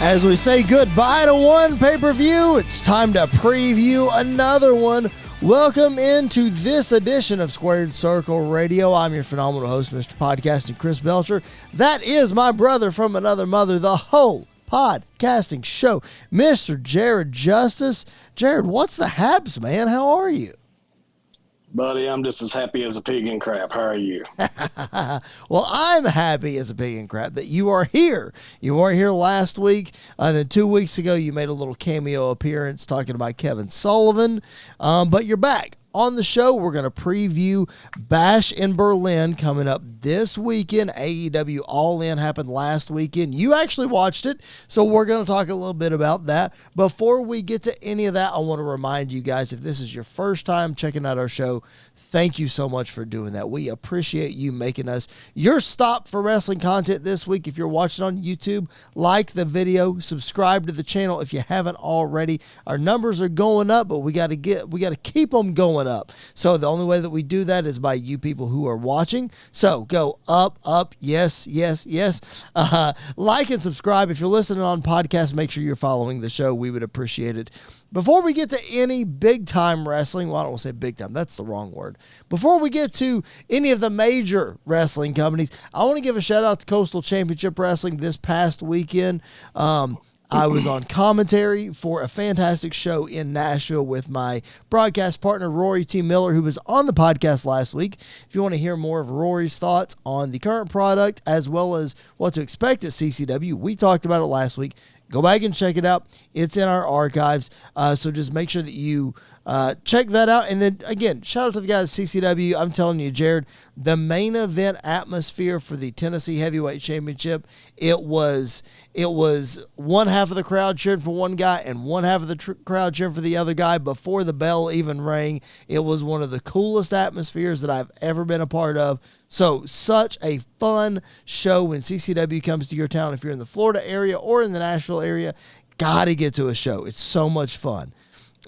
As we say goodbye to one pay-per-view, it's time to preview another one. Welcome into this edition of Squared Circle Radio. I'm your phenomenal host, Mr. Podcasting Chris Belcher. That is my brother from another mother, the whole podcasting show, Mr. Jared Justice. Jared, what's the haps, man? How are you? Buddy, I'm just as happy as a pig in crap. How are you? Well, I'm happy as a pig in crap that you are here. You weren't here last week. Then 2 weeks ago, you made a little cameo appearance talking about Kevin Sullivan. But you're back. On the show, we're going to preview Bash in Berlin coming up this weekend. AEW All In happened last weekend. You actually watched it, so we're going to talk a little bit about that. Before we get to any of that, I want to remind you guys, if this is your first time checking out our show, thank you so much for doing that. We appreciate you making us your stop for wrestling content this week. If you're watching on YouTube, like the video, subscribe to the channel if you haven't already. Our numbers are going up, but we got to keep them going up. So the only way that we do that is by you people who are watching. So go up, yes. Like and subscribe. If you're listening on podcast, make sure you're following the show. We would appreciate it. Before we get to any big-time wrestling, well, I don't want to say big-time. That's the wrong word. Before we get to any of the major wrestling companies, I want to give a shout-out to Coastal Championship Wrestling this past weekend. I was on commentary for a fantastic show in Nashville with my broadcast partner, Rory T. Miller, who was on the podcast last week. If you want to hear more of Rory's thoughts on the current product as well as what to expect at CCW, we talked about it last week. Go back and check it out. It's in our archives. So just make sure that you check that out. And then, again, shout out to the guys at CCW. I'm telling you, Jared, the main event atmosphere for the Tennessee Heavyweight Championship, it was one half of the crowd cheering for one guy and one half of the crowd cheering for the other guy before the bell even rang. It was one of the coolest atmospheres that I've ever been a part of. So such a fun show when CCW comes to your town. If you're in the Florida area or in the Nashville area, got to get to a show. It's so much fun.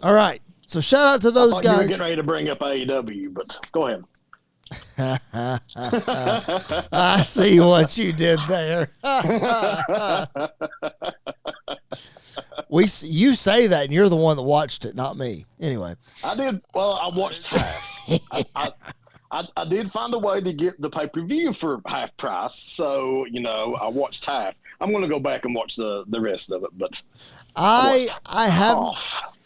All right. So shout out to those guys. You were getting ready to bring up AEW, but go ahead. I see what you did there. You say that, and you're the one that watched it, not me. Anyway. I did. Well, I watched half. I did find a way to get the pay-per-view for half price, so, I watched half. I'm going to go back and watch the rest of it, but I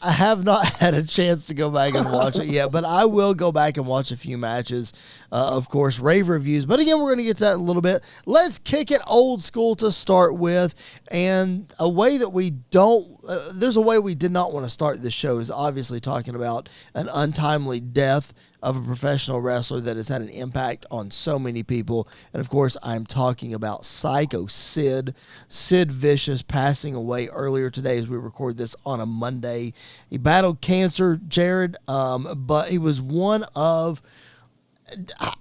have not had a chance to go back and watch it yet, but I will go back and watch a few matches, of course, rave reviews. But again, we're going to get to that in a little bit. Let's kick it old school to start with, and there's a way we did not want to start this show is obviously talking about an untimely death of a professional wrestler that has had an impact on so many people. And of course, I'm talking about Psycho Sid. Sid Vicious passing away earlier today as we record this on a Monday. He battled cancer, Jared, but he was one of,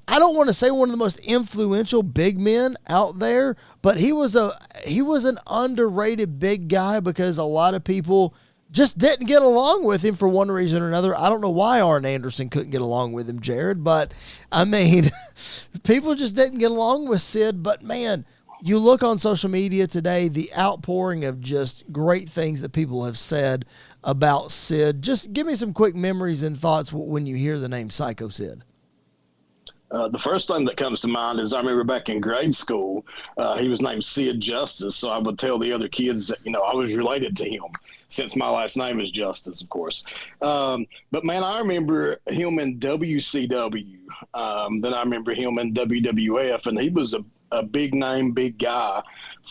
I don't want to say one of the most influential big men out there, but he was an underrated big guy because a lot of people just didn't get along with him for one reason or another. I don't know why Arn Anderson couldn't get along with him, Jared, but I mean, people just didn't get along with Sid. But man, you look on social media today, the outpouring of just great things that people have said about Sid. Just give me some quick memories and thoughts when you hear the name Psycho Sid. The first thing that comes to mind is I remember back in grade school, he was named Sid Justice, so I would tell the other kids that, I was related to him since my last name is Justice, of course. But, man, I remember him in WCW. Then I remember him in WWF, and he was a big-name, big guy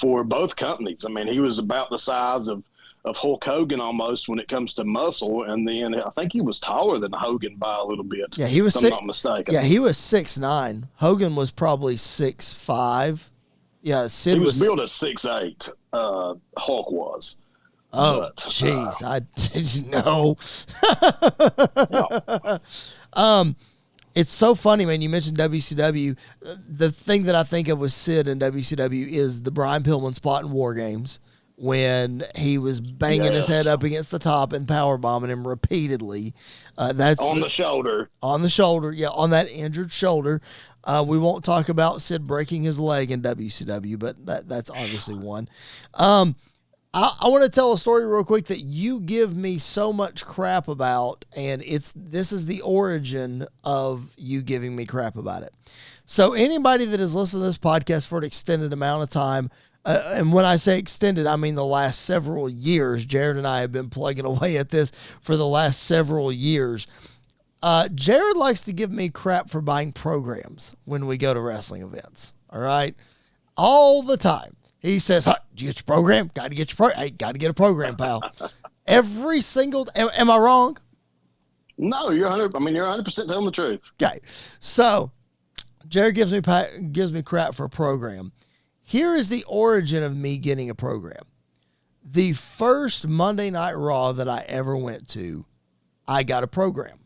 for both companies. I mean, he was about the size of Hulk Hogan almost when it comes to muscle, and then I think he was taller than Hogan by a little bit. Yeah, he was. If I'm not mistaken. Yeah, he was 6'9". Hogan was probably 6'5". Yeah, Sid was billed at 6'8". Hulk was. Oh, jeez, I didn't know. It's so funny, man. You mentioned WCW. The thing that I think of with Sid in WCW is the Brian Pillman spot in War Games, when he was banging his head up against the top and powerbombing him repeatedly. That's on the shoulder. On the shoulder, yeah, on that injured shoulder. We won't talk about Sid breaking his leg in WCW, but that's obviously one. I want to tell a story real quick that you give me so much crap about, and this is the origin of you giving me crap about it. So anybody that has listened to this podcast for an extended amount of time, and when I say extended, I mean the last several years. Jared and I have been plugging away at this for the last several years. Jared likes to give me crap for buying programs when we go to wrestling events. All right? All the time. He says, "Did you get your program? Got to get your program. Hey, got to get a program, pal." Every single am I wrong? No, you're 100% telling the truth. Okay. So, Jared gives me crap for a program. Here is the origin of me getting a program. The first Monday Night Raw that I ever went to, I got a program.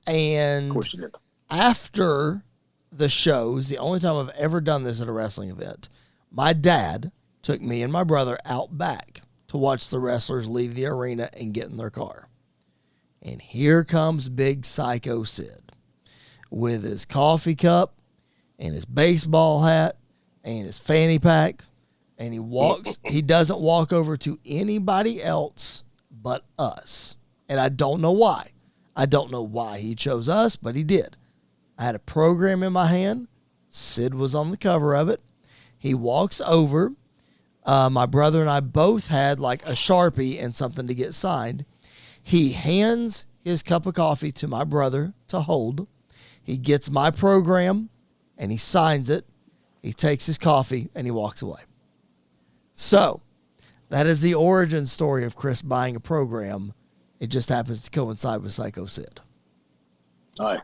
And of course you did. After the shows, the only time I've ever done this at a wrestling event, my dad took me and my brother out back to watch the wrestlers leave the arena and get in their car. And here comes big Psycho Sid with his coffee cup and his baseball hat and his fanny pack. And he doesn't walk over to anybody else but us. And I don't know why. I don't know why he chose us, but he did. I had a program in my hand. Sid was on the cover of it. He walks over. My brother and I both had like a Sharpie and something to get signed. He hands his cup of coffee to my brother to hold. He gets my program and he signs it. He takes his coffee and he walks away. So that is the origin story of Chris buying a program. It just happens to coincide with Psycho Sid. All right.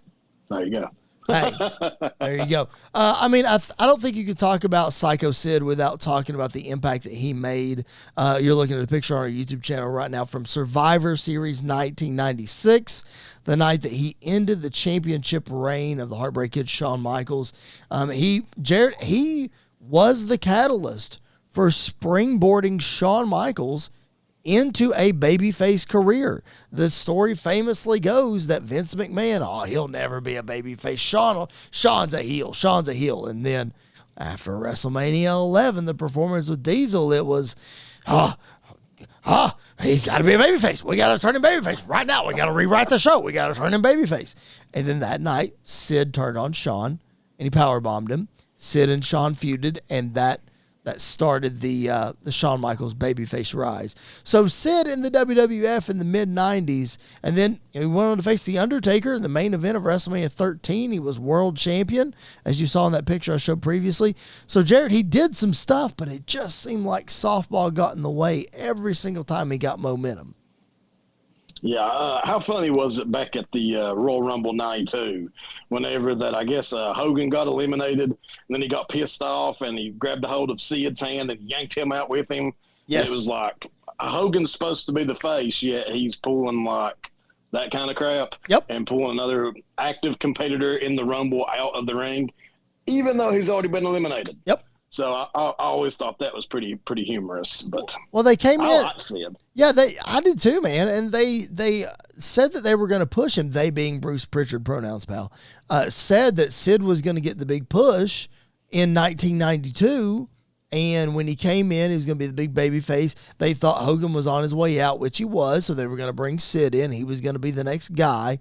There you go. Hey, there you go. I don't think you could talk about Psycho Sid without talking about the impact that he made. You're looking at a picture on our YouTube channel right now from Survivor Series 1996, the night that he ended the championship reign of the Heartbreak Kid, Shawn Michaels. He was the catalyst for springboarding Shawn Michaels into a babyface career. The story famously goes that Vince McMahon, he'll never be a babyface. Shawn's a heel. And then after WrestleMania 11, the performance with Diesel, it was, he's got to be a babyface. We got to turn him babyface right now. We got to rewrite the show. We got to turn him babyface. And then that night, Sid turned on Shawn and he powerbombed him. Sid and Shawn feuded, and that started the Shawn Michaels babyface rise. So Sid in the WWF in the mid-90s, and then he went on to face The Undertaker in the main event of WrestleMania 13. He was world champion, as you saw in that picture I showed previously. So Jared, he did some stuff, but it just seemed like softball got in the way every single time he got momentum. Yeah, how funny was it back at the Royal Rumble 92 whenever that, I guess, Hogan got eliminated, and then he got pissed off, and he grabbed a hold of Sid's hand and yanked him out with him. Yes. It was like, Hogan's supposed to be the face, yet he's pulling like that kind of crap. Yep. And pulling another active competitor in the Rumble out of the ring, even though he's already been eliminated. Yep. So I always thought that was pretty humorous. But well, they came in. Like Sid. Yeah, I did too, man. And they said that they were going to push him. They being Bruce Pritchard, pronouns pal, said that Sid was going to get the big push in 1992. And when he came in, he was going to be the big baby face. They thought Hogan was on his way out, which he was. So they were going to bring Sid in. He was going to be the next guy.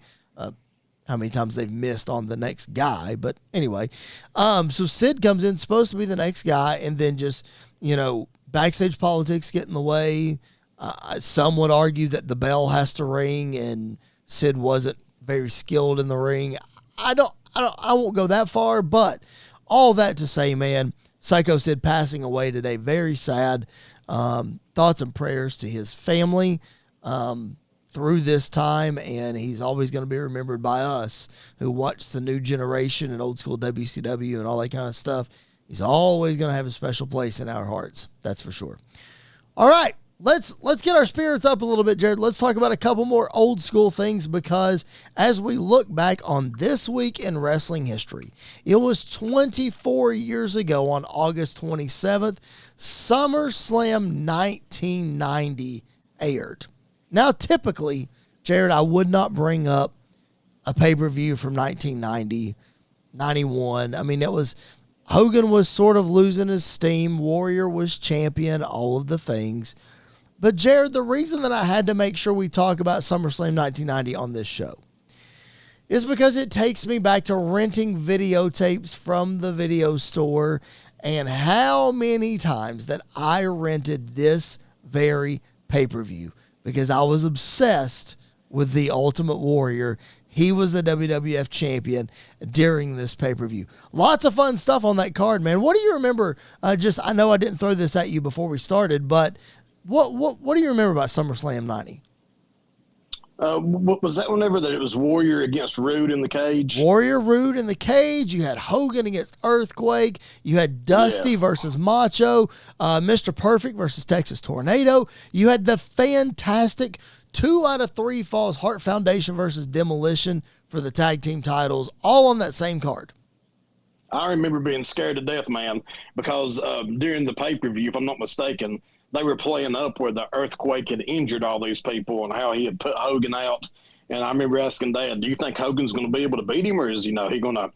How many times they've missed on the next guy. But anyway, so Sid comes in, supposed to be the next guy, and then just, backstage politics get in the way. Some would argue that the bell has to ring, and Sid wasn't very skilled in the ring. I won't go that far, but all that to say, man, Psycho Sid passing away today, very sad. Thoughts and prayers to his family. Through this time, and he's always going to be remembered by us who watch the new generation and old school WCW and all that kind of stuff. He's always going to have a special place in our hearts. That's for sure. All right, let's get our spirits up a little bit, Jared. Let's talk about a couple more old school things, because as we look back on this week in wrestling history, it was 24 years ago on August 27th, SummerSlam 1990 aired. Now, typically, Jared, I would not bring up a pay-per-view from 1990, 91. I mean, Hogan was sort of losing his steam. Warrior was champion, all of the things. But, Jared, the reason that I had to make sure we talk about SummerSlam 1990 on this show is because it takes me back to renting videotapes from the video store and how many times that I rented this very pay-per-view because I was obsessed with the Ultimate Warrior. He was the WWF champion during this pay-per-view. Lots of fun stuff on that card, man. What do you remember? I know I didn't throw this at you before we started, but what do you remember about SummerSlam 90? What was that whenever that it was Warrior against Rude in the cage? Warrior, Rude in the cage. You had Hogan against Earthquake. You had Dusty versus Macho. Mr. Perfect versus Texas Tornado. You had the fantastic 2 out of 3 falls Hart Foundation versus Demolition for the tag team titles, all on that same card. I remember being scared to death, man, because during the pay-per-view, if I'm not mistaken, they were playing up where the Earthquake had injured all these people and how he had put Hogan out. And I remember asking Dad, do you think Hogan's going to be able to beat him, or is, he going to,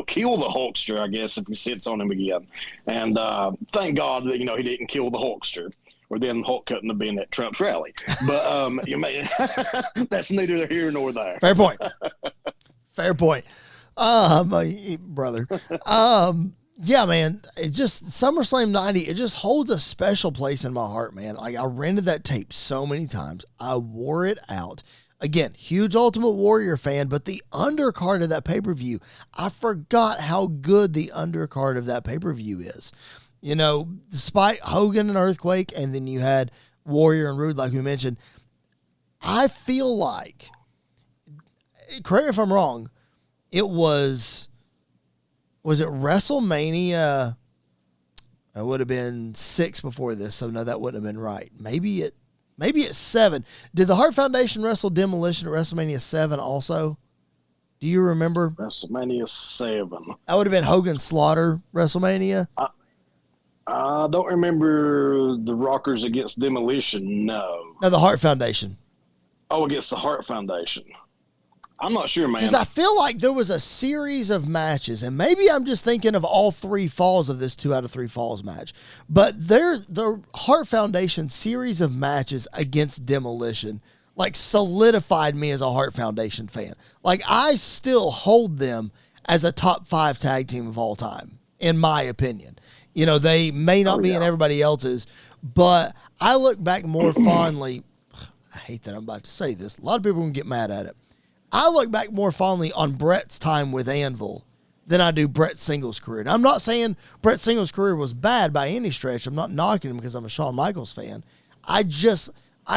kill the Hulkster, I guess, if he sits on him again? And thank God that, he didn't kill the Hulkster, or then Hulk couldn't have been at Trump's rally. But that's neither here nor there. Fair point. Fair point. Brother. Yeah, man, it just, SummerSlam 90, it just holds a special place in my heart, man. Like, I rented that tape so many times. I wore it out. Again, huge Ultimate Warrior fan, but the undercard of that pay-per-view, I forgot how good the undercard of that pay-per-view is. Despite Hogan and Earthquake, and then you had Warrior and Rude, like we mentioned, I feel like, correct me if I'm wrong, it was it WrestleMania? It would have been 6 before this, so no, that wouldn't have been right. Maybe it's 7. Did the Hart Foundation wrestle Demolition at WrestleMania 7 also? Do you remember? WrestleMania 7. That would have been Hogan Slaughter WrestleMania. I don't remember the Rockers against Demolition, no. No, the Hart Foundation. Oh, against the Hart Foundation. I'm not sure, man. Because I feel like there was a series of matches, and maybe I'm just thinking of all 3 falls of this 2 out of 3 falls match. But the Hart Foundation series of matches against Demolition, like, solidified me as a Hart Foundation fan. Like, I still hold them as a top 5 tag team of all time, in my opinion. They may not be in everybody else's, but I look back more fondly. I hate that I'm about to say this. A lot of people are going to get mad at it. I look back more fondly on Bret's time with Anvil than I do Bret's singles career. And I'm not saying Bret's singles career was bad by any stretch. I'm not knocking him because I'm a Shawn Michaels fan. I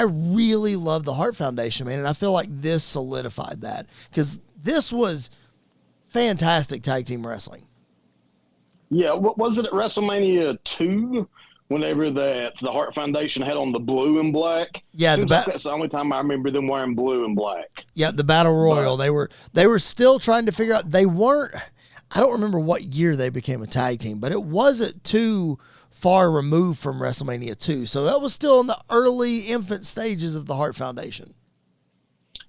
really love the Hart Foundation, man, and I feel like this solidified that because this was fantastic tag team wrestling. Yeah, what was it at WrestleMania 2? Whenever the Hart Foundation had on the blue and black. Yeah, that's the only time I remember them wearing blue and black. Yeah, the Battle Royal. They were still trying to figure out. They weren't. I don't remember what year they became a tag team, but it wasn't too far removed from WrestleMania 2. So that was still in the early infant stages of the Hart Foundation.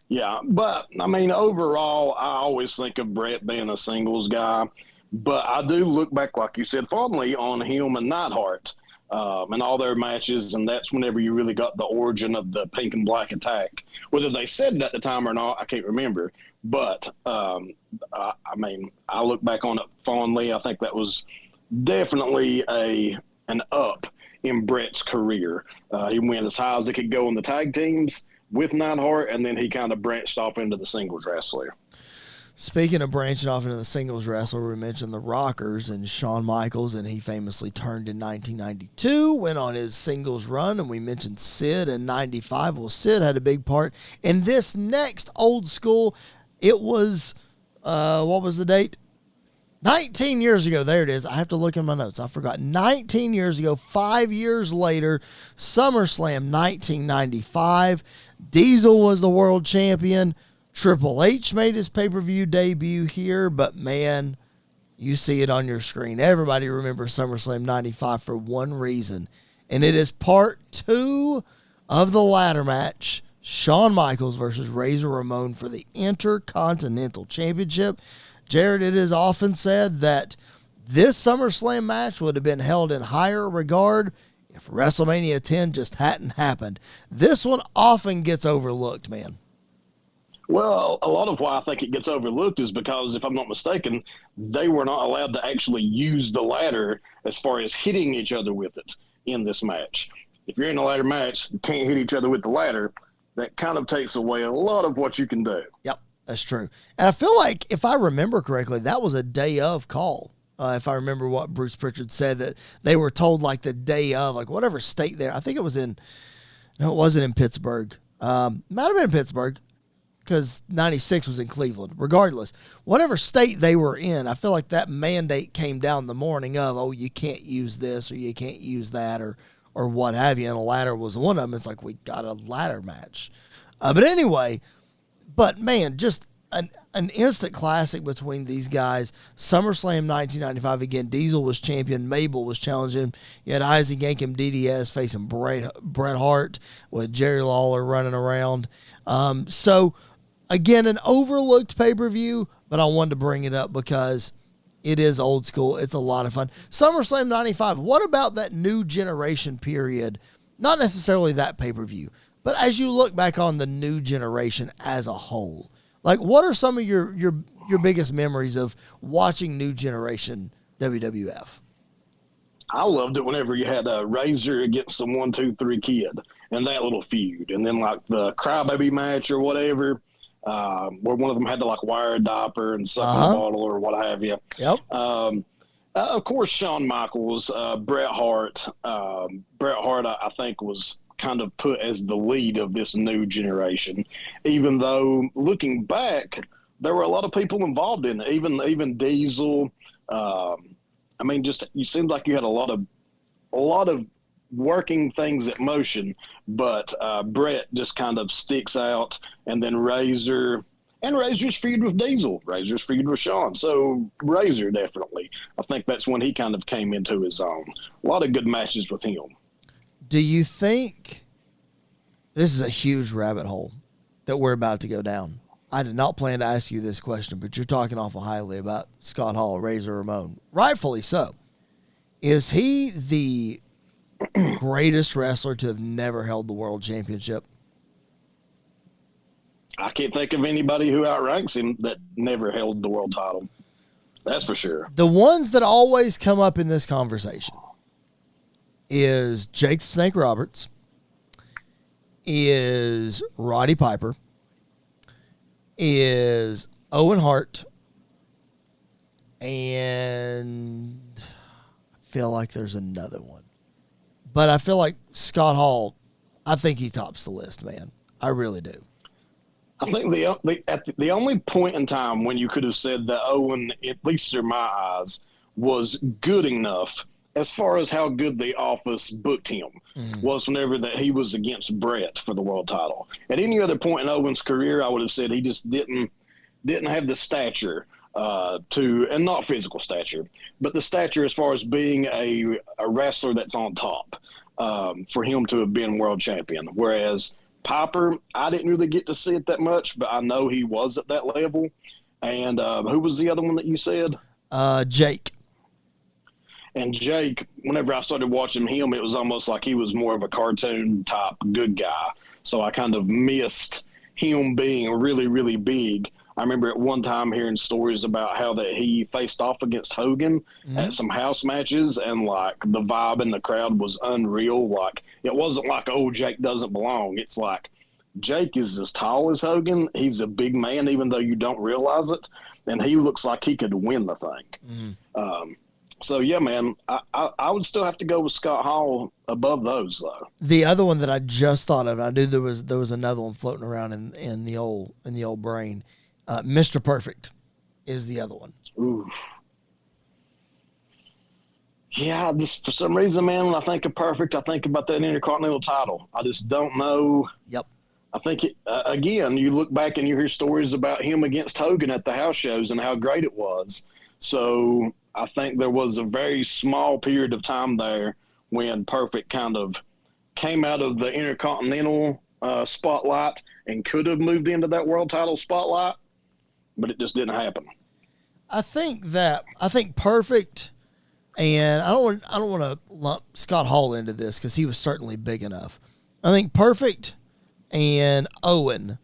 Yeah, but I mean, overall, I always think of Bret being a singles guy, but I do look back, like you said, fondly on him and Neidhart. And all their matches, and that's whenever you really got the origin of the pink and black attack. Whether they said it at the time or not, I can't remember. But, I look back on it fondly. I think that was definitely an up in Bret's career. He went as high as he could go in the tag teams with Neidhart, and then he kind of branched off into the singles wrestler. Speaking of branching off into the singles wrestler, we mentioned the Rockers and Shawn Michaels, and he famously turned in 1992, went on his singles run, and we mentioned Sid in 95. Well, Sid had a big part in this next old school. It was, what was the date? 19 years ago. There it is. I have to look in my notes. I forgot. 19 years ago, 5 years later, SummerSlam 1995. Diesel was the world champion. Triple H made his pay-per-view debut here, but man, you see it on your screen. Everybody remembers SummerSlam 95 for one reason, and it is part 2 of the ladder match, Shawn Michaels versus Razor Ramon for the Intercontinental Championship. Jared, it is often said that This SummerSlam match would have been held in higher regard if WrestleMania 10 just hadn't happened. This one often gets overlooked, man. Well, a lot of why I think it gets overlooked is because, if I'm not mistaken, they were not allowed to actually use the ladder as far as hitting each other with it in this match. If you're in a ladder match, you can't hit each other with the ladder. That kind of takes away a lot of what you can do. Yep, that's true. And I feel like, if I remember correctly, that was a day of call. If I remember what Bruce Pritchard said, that they were told like the day of, like whatever state there. I think it was it wasn't in Pittsburgh. Might have been in Pittsburgh because 96 was in Cleveland. Regardless, whatever state they were in, I feel like that mandate came down the morning of, oh, you can't use this or you can't use that or what have you. And a ladder was one of them. It's like, we got a ladder match. But anyway, man, just an instant classic between these guys. SummerSlam 1995, again, Diesel was champion, Mabel was challenging. You had Isaac Yankem DDS facing Bret Hart with Jerry Lawler running around. So, again, an overlooked pay-per-view, but I wanted to bring it up because it is old school. It's a lot of fun. SummerSlam 95, what about that new generation period? Not necessarily that pay-per-view, but as you look back on the new generation as a whole, like, what are some of your biggest memories of watching new generation WWF? I loved it whenever you had a Razor against some 1, 2, 3 kid and that little feud. And then like the Crybaby match or whatever, where one of them had to like wire a diaper and suck in a bottle or what have you. Yep. Of course, Shawn Michaels, Bret Hart. Bret Hart, I think, was kind of put as the lead of this new generation, even though looking back, there were a lot of people involved in it, even Diesel. I mean, just, you seemed like you had a lot of working things at motion, but Bret just kind of sticks out, and then Razor's feud with Diesel, Razor's feud with Shawn. So Razor, definitely. I think that's when he kind of came into his own. A lot of good matches with him. Do you think, this is a huge rabbit hole that we're about to go down? I did not plan to ask you this question, but you're talking awful highly about Scott Hall, Razor Ramon. Rightfully so. Is he the greatest wrestler to have never held the world championship? I can't think of anybody who outranks him that never held the world title. That's for sure. The ones that always come up in this conversation is Jake the Snake Roberts, is Roddy Piper, is Owen Hart, and I feel like there's another one. But I feel like Scott Hall, I think he tops the list, man. I really do. I think the only point in time when you could have said that Owen, at least through my eyes, was good enough as far as how good the Office booked him was whenever that he was against Bret for the world title. At any other point in Owen's career, I would have said he just didn't have the stature and not physical stature, but the stature as far as being a wrestler that's on top for him to have been world champion. Whereas Piper, I didn't really get to see it that much, but I know he was at that level. And who was the other one that you said? Jake. And Jake, whenever I started watching him, it was almost like he was more of a cartoon type good guy. So I kind of missed him being really, really big. I remember at one time hearing stories about how that he faced off against Hogan at some house matches, and like the vibe in the crowd was unreal. Like, it wasn't like, oh, Jake doesn't belong. It's like, Jake is as tall as Hogan. He's a big man, even though you don't realize it. And he looks like he could win the thing. So, yeah, man, I would still have to go with Scott Hall above those, though. The other one that I just thought of, and I knew there was another one floating around in the old brain. Mr. Perfect is the other one. Ooh. Yeah, just for some reason, man, when I think of Perfect, I think about that Intercontinental title. I just don't know. Yep. I think, again, you look back and you hear stories about him against Hogan at the house shows and how great it was. So I think there was a very small period of time there when Perfect kind of came out of the Intercontinental spotlight and could have moved into that world title spotlight, but it just didn't happen. I think Perfect And I don't want to lump Scott Hall into this because he was certainly big enough. I think Perfect and Owen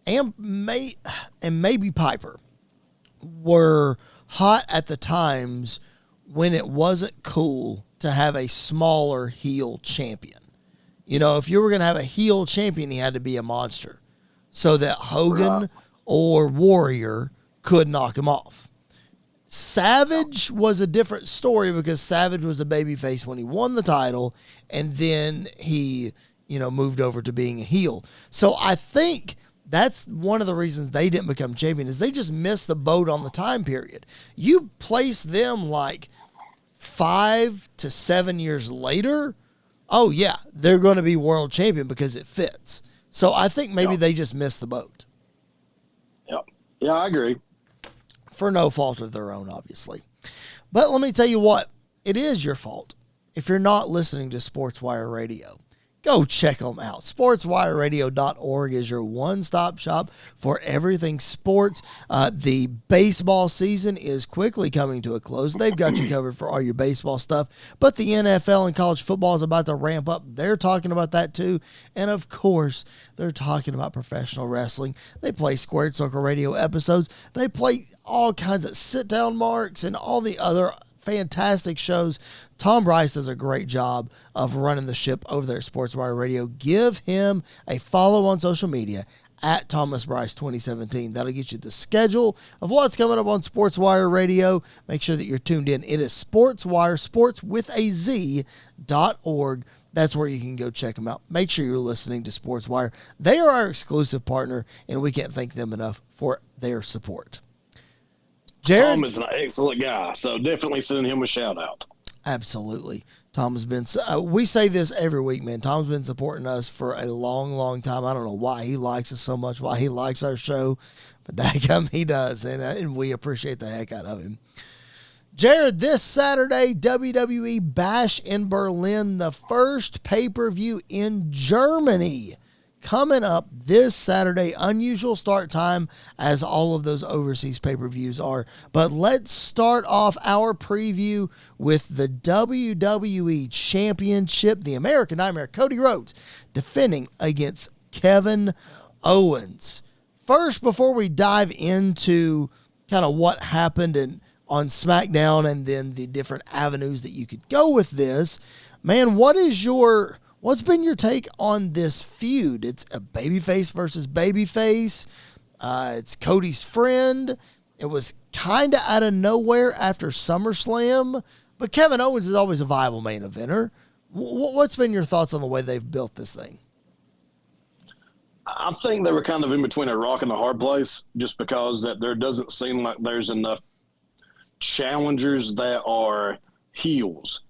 and maybe Piper were hot at the times when it wasn't cool to have a smaller heel champion. You know, if you were going to have a heel champion, he had to be a monster so that Hogan or Warrior could knock him off. Savage was a different story because Savage was a babyface when he won the title, and then he, moved over to being a heel. So I think that's one of the reasons they didn't become champion is they just missed the boat on the time period. You place them like 5 to 7 years later, oh yeah, they're going to be world champion because it fits. So I think maybe they just missed the boat. Yep. Yeah, I agree. For no fault of their own, obviously. But let me tell you what, it is your fault if you're not listening to SportsWire Radio. Go check them out. SportsWireRadio.org is your one-stop shop for everything sports. The baseball season is quickly coming to a close. They've got you covered for all your baseball stuff. But the NFL and college football is about to ramp up. They're talking about that too. And of course, they're talking about professional wrestling. They play Squared Circle Radio episodes. They play all kinds of sit-down marks and all the other fantastic shows. Tom Bryce does a great job of running the ship over there at SportsWire Radio. Give him a follow on social media at Thomas Bryce 2017. That'll get you the schedule of what's coming up on SportsWire Radio. Make sure that you're tuned in. It is SportsWire, sports with a Z.org. That's where you can go check them out. Make sure you're listening to SportsWire. They are our exclusive partner, and we can't thank them enough for their support. Jared? Tom is an excellent guy, so definitely send him a shout out. Absolutely. Tom's been, we say this every week, man. Tom's been supporting us for a long, long time. I don't know why he likes us so much, why he likes our show, but daggum, he does, and we appreciate the heck out of him. Jared, this Saturday, WWE Bash in Berlin, the first pay-per-view in Germany. Coming up this Saturday, unusual start time as all of those overseas pay-per-views are. But let's start off our preview with the WWE Championship, the American Nightmare, Cody Rhodes, defending against Kevin Owens. First, before we dive into kind of what happened on SmackDown and then the different avenues that you could go with this, man, what's been your take on this feud? It's a babyface versus babyface. It's Cody's friend. It was kind of out of nowhere after SummerSlam, but Kevin Owens is always a viable main eventer. What's been your thoughts on the way they've built this thing? I think they were kind of in between a rock and a hard place just because that there doesn't seem like there's enough challengers that are heels.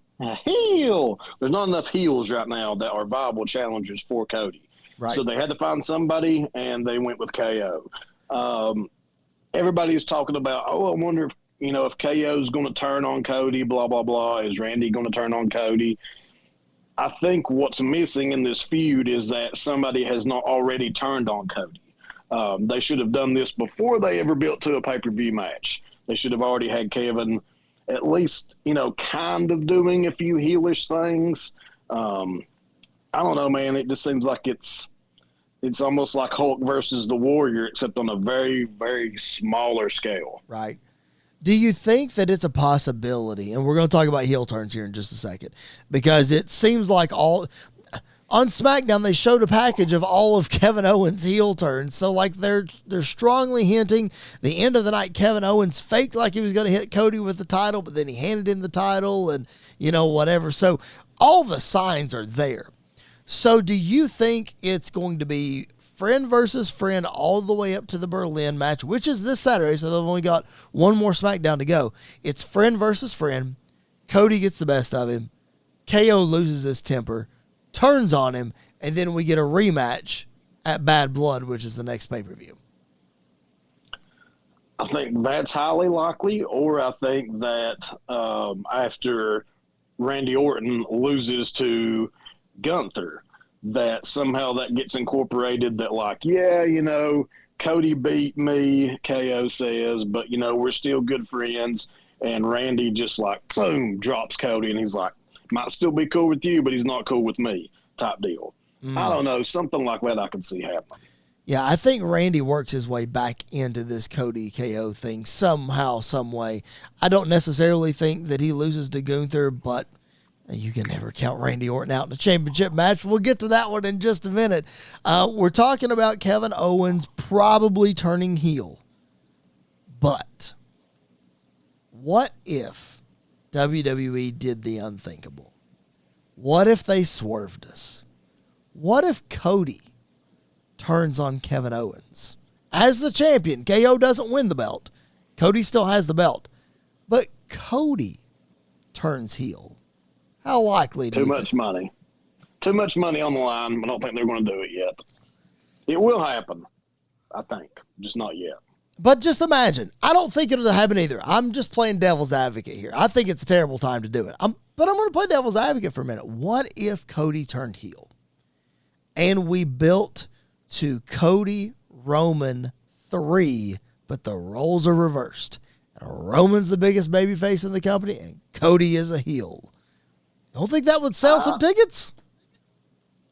Heel. There's not enough heels right now that are viable challengers for Cody. Right. So they had to find somebody, and they went with KO. Everybody's talking about, I wonder if KO's going to turn on Cody, blah, blah, blah. Is Randy going to turn on Cody? I think what's missing in this feud is that somebody has not already turned on Cody. They should have done this before they ever built to a pay-per-view match. They should have already had Kevin at least, kind of doing a few heelish things. I don't know, man. It just seems like it's almost like Hulk versus the Warrior, except on a very, very smaller scale. Right. Do you think that it's a possibility, and we're going to talk about heel turns here in just a second, because it seems like on SmackDown, they showed a package of all of Kevin Owens' heel turns. So, like, they're strongly hinting the end of the night, Kevin Owens faked like he was going to hit Cody with the title, but then he handed him the title and, whatever. So, all the signs are there. So, do you think it's going to be friend versus friend all the way up to the Berlin match, which is this Saturday, so they've only got one more SmackDown to go. It's friend versus friend. Cody gets the best of him. KO loses his temper, turns on him, and then we get a rematch at Bad Blood, which is the next pay-per-view. I think that's highly likely, or I think that after Randy Orton loses to Gunther, that somehow that gets incorporated that Cody beat me, KO says, but, we're still good friends. and Randy just like, boom, drops Cody, and he's like, might still be cool with you, but he's not cool with me type deal. I don't know. Something like that I can see happening. Yeah, I think Randy works his way back into this Cody KO thing somehow, some way. I don't necessarily think that he loses to Gunther, but you can never count Randy Orton out in a championship match. We'll get to that one in just a minute. We're talking about Kevin Owens probably turning heel. But what if WWE did the unthinkable? What if they swerved us? What if Cody turns on Kevin Owens as the champion? KO doesn't win the belt. Cody still has the belt. But Cody turns heel. How likely do you think? Too much money. Too much money on the line. I don't think they're going to do it yet. It will happen, I think. Just not yet. But just imagine. I don't think it'll happen either. I'm just playing devil's advocate here. I think it's a terrible time to do it. But I'm going to play devil's advocate for a minute. What if Cody turned heel and we built to Cody Roman 3, but the roles are reversed? And Roman's the biggest babyface in the company, and Cody is a heel. Don't think that would sell some tickets?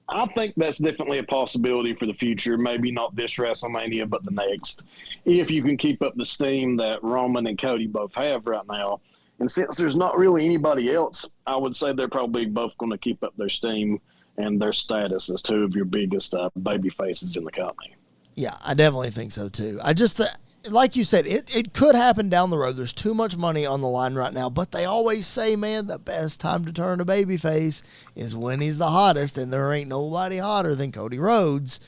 I think that's definitely a possibility for the future. Maybe not this WrestleMania, but the next. If you can keep up the steam that Roman and Cody both have right now. And since there's not really anybody else, I would say they're probably both going to keep up their steam and their status as two of your biggest baby faces in the company. Yeah, I definitely think so too. I just, like you said, it could happen down the road. There's too much money on the line right now, but they always say, man, the best time to turn a babyface is when he's the hottest, and there ain't nobody hotter than Cody Rhodes.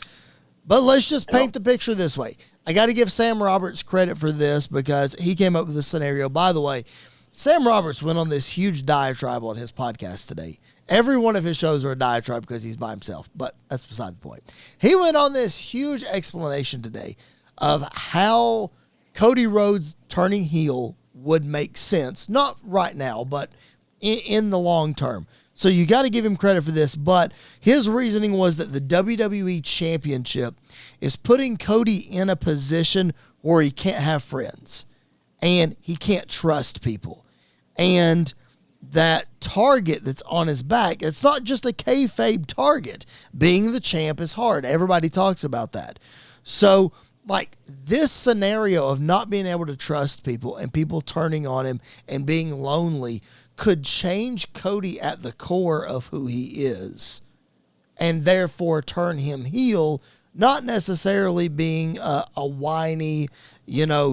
But let's just paint the picture this way. I got to give Sam Roberts credit for this because he came up with this scenario. By the way, Sam Roberts went on this huge diatribe on his podcast today. Every one of his shows are a diatribe because he's by himself, but that's beside the point. He went on this huge explanation today of how Cody Rhodes turning heel would make sense. Not right now, but in the long term. So you got to give him credit for this, but his reasoning was that the WWE Championship is putting Cody in a position where he can't have friends and he can't trust people. And that target that's on his back, it's not just a kayfabe target. Being the champ is hard. Everybody talks about that. So, like, this scenario of not being able to trust people and people turning on him and being lonely could change Cody at the core of who he is and therefore turn him heel, not necessarily being a whiny,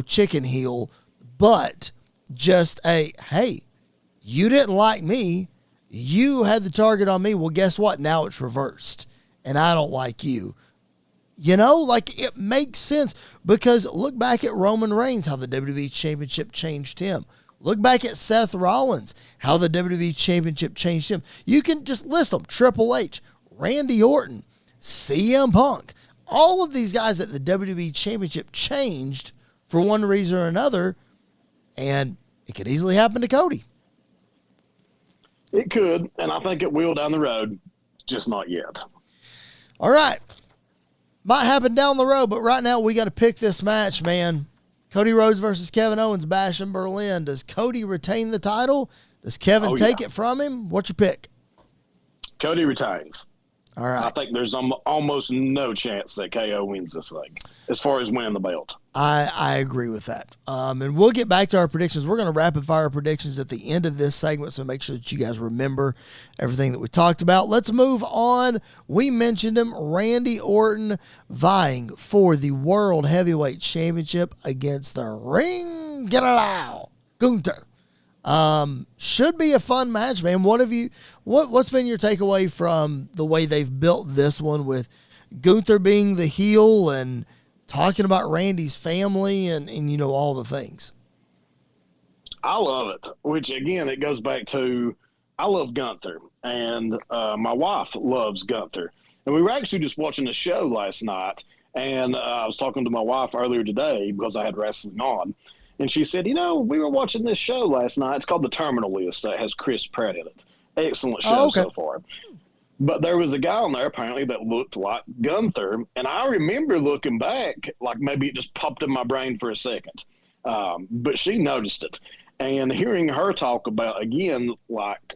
chicken heel, but just hey, you didn't like me. You had the target on me. Well, guess what? Now it's reversed, and I don't like you. It makes sense because look back at Roman Reigns, how the WWE Championship changed him. Look back at Seth Rollins, how the WWE Championship changed him. You can just list them. Triple H, Randy Orton, CM Punk. All of these guys that the WWE Championship changed for one reason or another, and it could easily happen to Cody. It could, and I think it will down the road, just not yet. All right. Might happen down the road, but right now we got to pick this match, man. Cody Rhodes versus Kevin Owens, Bash in Berlin. Does Cody retain the title? Does Kevin take it from him? What's your pick? Cody retains. All right. I think there's almost no chance that KO wins this thing as far as winning the belt. I agree with that. And we'll get back to our predictions. We're going to rapid fire predictions at the end of this segment, so make sure that you guys remember everything that we talked about. Let's move on. We mentioned him, Randy Orton vying for the World Heavyweight Championship against the Ring General Gunther. Should be a fun match, man. What's been your takeaway from the way they've built this one with Gunther being the heel and talking about Randy's family and all the things? I love it, which again, it goes back to, I love Gunther and my wife loves Gunther. And we were actually just watching a show last night, and I was talking to my wife earlier today because I had wrestling on. And she said, we were watching this show last night. It's called The Terminal List. That has Chris Pratt in it. Excellent show so far. But there was a guy on there apparently that looked like Gunther. And I remember looking back, like maybe it just popped in my brain for a second. But she noticed it. And hearing her talk about, again, like,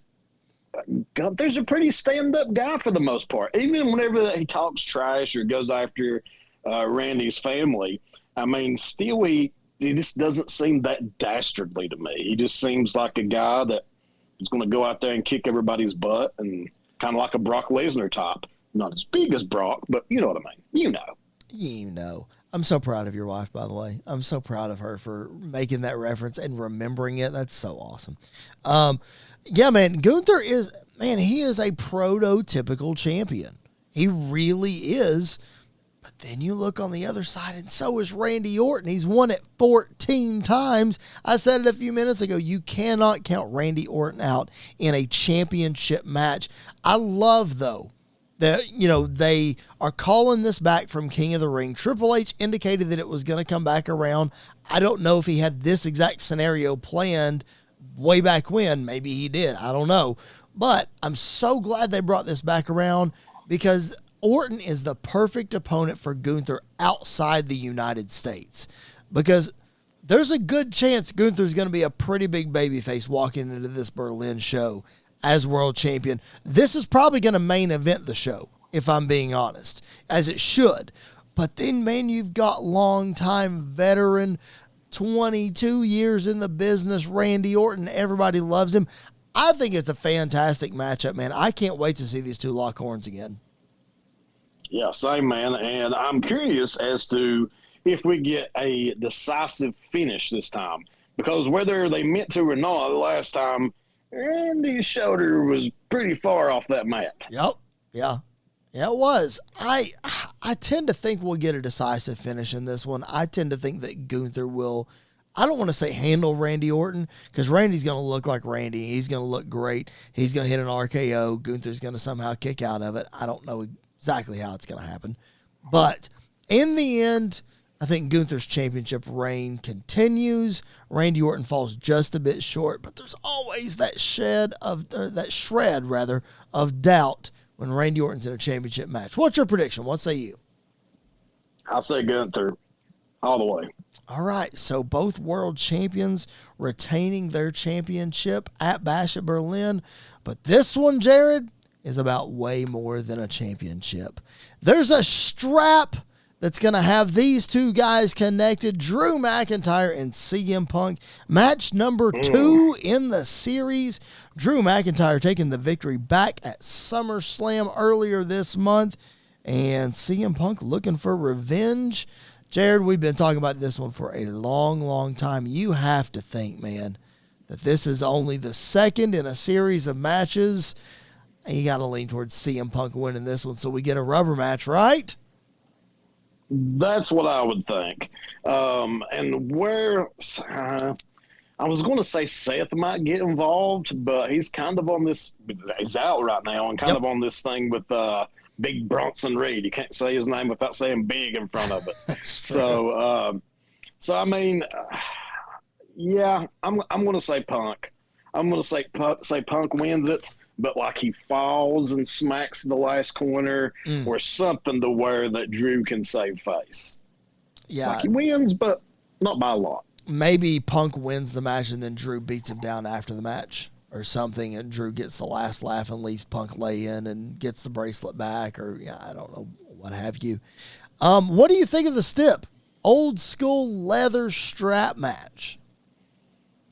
Gunther's a pretty stand-up guy for the most part. Even whenever he talks trash or goes after Randy's family, I mean, still he just doesn't seem that dastardly to me. He just seems like a guy that is going to go out there and kick everybody's butt, and kind of like a Brock Lesnar type. Not as big as Brock, but you know what I mean. You know. You know. I'm so proud of your wife, by the way. I'm so proud of her for making that reference and remembering it. That's so awesome. Yeah, man, Gunther is, man, he is a prototypical champion. He really is. But then you look on the other side, and so is Randy Orton. He's won it 14 times. I said it a few minutes ago. You cannot count Randy Orton out in a championship match. I love, though, that, you know, they are calling this back from King of the Ring. Triple H indicated that it was going to come back around. I don't know if he had this exact scenario planned way back when. Maybe he did. I don't know. But I'm so glad they brought this back around, because Orton is the perfect opponent for Gunther outside the United States, because there's a good chance Gunther's going to be a pretty big babyface walking into this Berlin show as world champion. This is probably going to main event the show, if I'm being honest, as it should. But then, man, you've got longtime veteran, 22 years in the business, Randy Orton. Everybody loves him. I think it's a fantastic matchup, man. I can't wait to see these two lock horns again. Yeah, same, man. And I'm curious as to if we get a decisive finish this time, because whether they meant to or not, the last time, Randy's shoulder was pretty far off that mat. Yep. Yeah. Yeah, it was. I tend to think we'll get a decisive finish in this one. I tend to think that Gunther will, I don't want to say handle Randy Orton, because Randy's going to look like Randy. He's going to look great. He's going to hit an RKO. Gunther's going to somehow kick out of it. I don't know exactly how it's going to happen. But in the end, I think Gunther's championship reign continues. Randy Orton falls just a bit short, but there's always that shred of doubt when Randy Orton's in a championship match. What's your prediction? What say you? I'll say Gunther all the way. All right, so both world champions retaining their championship at Bash at Berlin, but this one, Jared, is about way more than a championship. There's a strap that's going to have these two guys connected, Drew McIntyre and CM Punk. Match number 2 in the series. Drew McIntyre taking the victory back at SummerSlam earlier this month, and CM Punk looking for revenge. Jared, we've been talking about this one for a long, long time. You have to think, man, that this is only the second in a series of matches. You got to lean towards CM Punk winning this one, so we get a rubber match, right? That's what I would think. And where I was going to say Seth might get involved, but he's kind of on this. He's out right now and kind of on this thing with Big Bronson Reed. You can't say his name without saying big in front of it. So I mean, yeah, I'm going to say Punk. I'm going to say Punk wins it, but like he falls and smacks the last corner or something to where that Drew can save face. Yeah. Like he wins, but not by a lot. Maybe Punk wins the match and then Drew beats him down after the match or something, and Drew gets the last laugh and leaves Punk lay in and gets the bracelet back, or I don't know, what have you. What do you think of the stip? Old school leather strap match.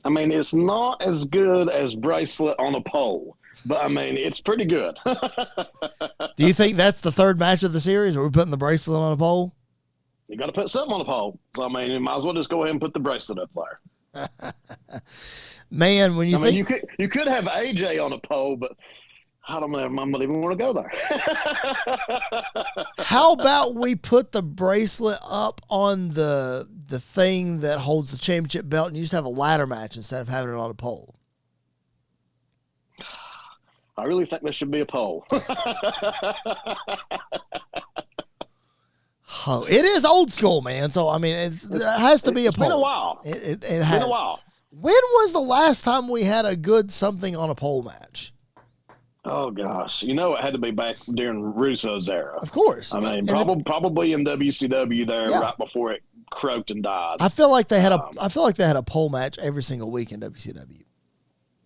I mean, it's not as good as bracelet on a pole, but I mean, it's pretty good. Do you think that's the third match of the series? Are we putting the bracelet on a pole? You got to put something on a pole. So, I mean, you might as well just go ahead and put the bracelet up there. Man, when you think... mean, you could have AJ on a pole, but I don't know if I'm going to even want to go there. How about we put the bracelet up on the thing that holds the championship belt and you just have a ladder match instead of having it on a pole? I really think there should be a pole. Oh, it is old school, man. So, I mean, it has to be a pole. It's been a while. It has. It's been a while. When was the last time we had a good something on a pole match? Oh, gosh. You know, it had to be back during Russo's era. Of course. I mean, probably in WCW there right before it croaked and died. I feel like they had a pole match every single week in WCW.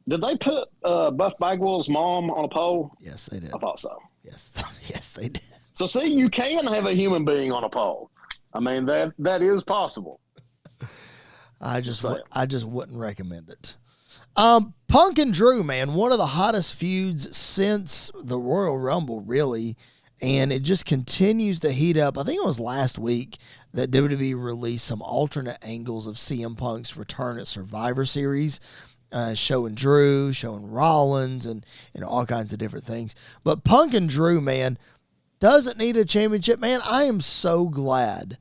Did they put Buff Bagwell's mom on a pole? Yes, they did. I thought so. Yes, yes, they did. So see, you can have a human being on a pole. I mean, that is possible. I just wouldn't recommend it. Punk and Drew, man, one of the hottest feuds since the Royal Rumble, really, and it just continues to heat up. I think it was last week that WWE released some alternate angles of CM Punk's return at Survivor Series, showing Drew, showing Rollins, and all kinds of different things. But Punk and Drew, man, doesn't need a championship. Man, I am so glad.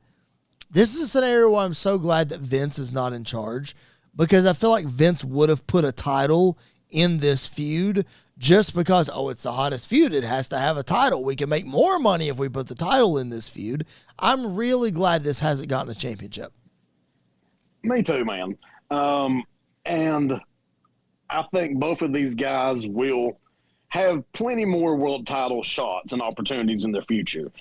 This is a scenario where I'm so glad that Vince is not in charge, because I feel like Vince would have put a title in this feud just because, it's the hottest feud. It has to have a title. We can make more money if we put the title in this feud. I'm really glad this hasn't gotten a championship. Me too, man. And I think both of these guys will have plenty more world title shots and opportunities in the future.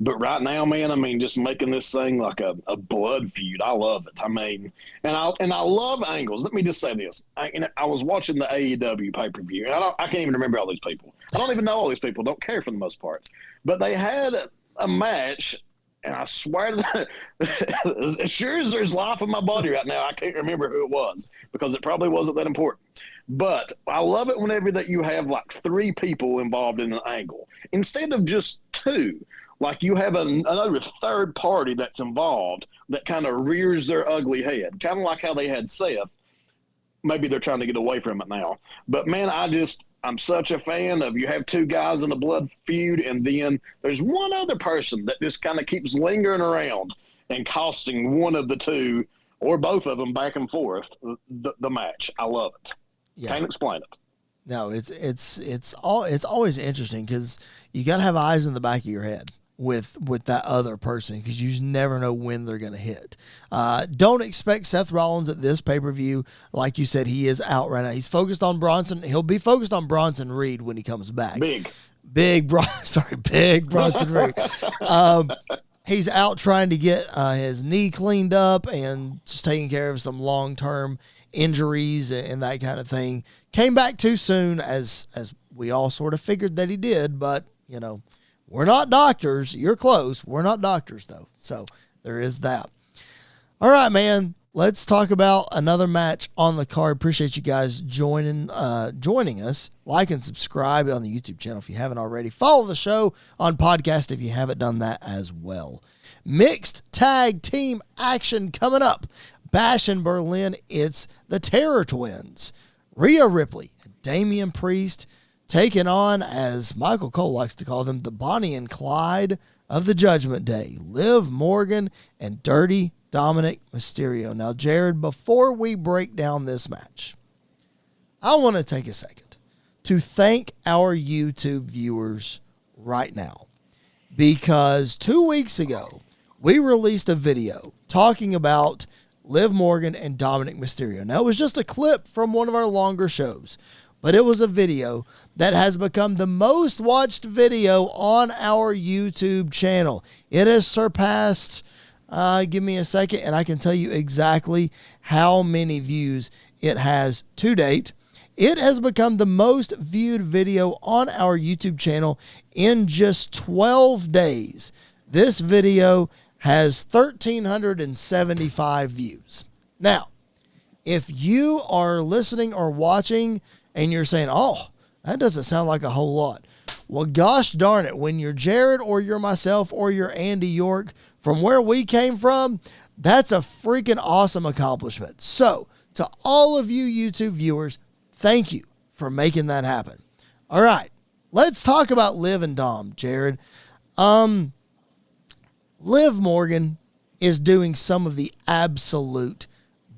But right now, man, I mean, just making this thing like a blood feud, I love it. I mean, and I love angles. Let me just say this: I was watching the AEW pay-per-view, and I can't even remember all these people. I don't even know all these people. Don't care for the most part. But they had a match, and I swear to as sure as there's life in my body right now, I can't remember who it was because it probably wasn't that important. But I love it whenever that you have like 3 people involved in an angle instead of just 2. Like you have another third party that's involved that kind of rears their ugly head, kind of like how they had Seth. Maybe they're trying to get away from it now. But, man, I'm such a fan of you have 2 guys in a blood feud, and then there's one other person that just kind of keeps lingering around and costing one of the 2 or both of them back and forth the match. I love it. Yeah. Can't explain it. No, it's always interesting because you got to have eyes in the back of your head with that other person because you just never know when they're going to hit. Don't expect Seth Rollins at this pay-per-view. Like you said, he is out right now. He's focused on Bronson. He'll be focused on Bronson Reed when he comes back. Big Bronson Reed. He's out trying to get his knee cleaned up and just taking care of some long-term injuries and that kind of thing. Came back too soon, as we all sort of figured that he did, but, we're not doctors. You're close. We're not doctors, though. So there is that. All right, man. Let's talk about another match on the card. Appreciate you guys joining us. Like and subscribe on the YouTube channel if you haven't already. Follow the show on podcast if you haven't done that as well. Mixed tag team action coming up. Bash in Berlin. It's the Terror Twins. Rhea Ripley and Damian Priest taking on, as Michael Cole likes to call them, the Bonnie and Clyde of the Judgment Day, Liv Morgan and Dirty Dominic Mysterio. Now, Jared, before we break down this match, I want to take a second to thank our YouTube viewers right now, because 2 weeks ago, we released a video talking about Liv Morgan and Dominic Mysterio. Now, it was just a clip from one of our longer shows, but it was a video that has become the most watched video on our YouTube channel. It has surpassed, give me a second, and I can tell you exactly how many views it has to date. It has become the most viewed video on our YouTube channel in just 12 days. This video has 1,375 views. Now, if you are listening or watching and you're saying, that doesn't sound like a whole lot. Well, gosh darn it, when you're Jared or you're myself or you're Andy York, from where we came from, that's a freaking awesome accomplishment. So, to all of you YouTube viewers, thank you for making that happen. All right, let's talk about Liv and Dom, Jared. Liv Morgan is doing some of the absolute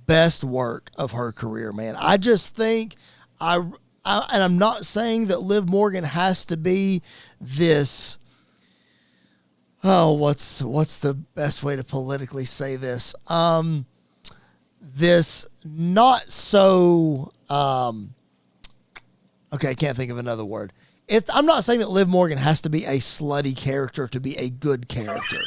best work of her career, man. I just think and I'm not saying that Liv Morgan has to be this, what's the best way to politically say this? This not so, okay, I can't think of another word. I'm not saying that Liv Morgan has to be a slutty character to be a good character.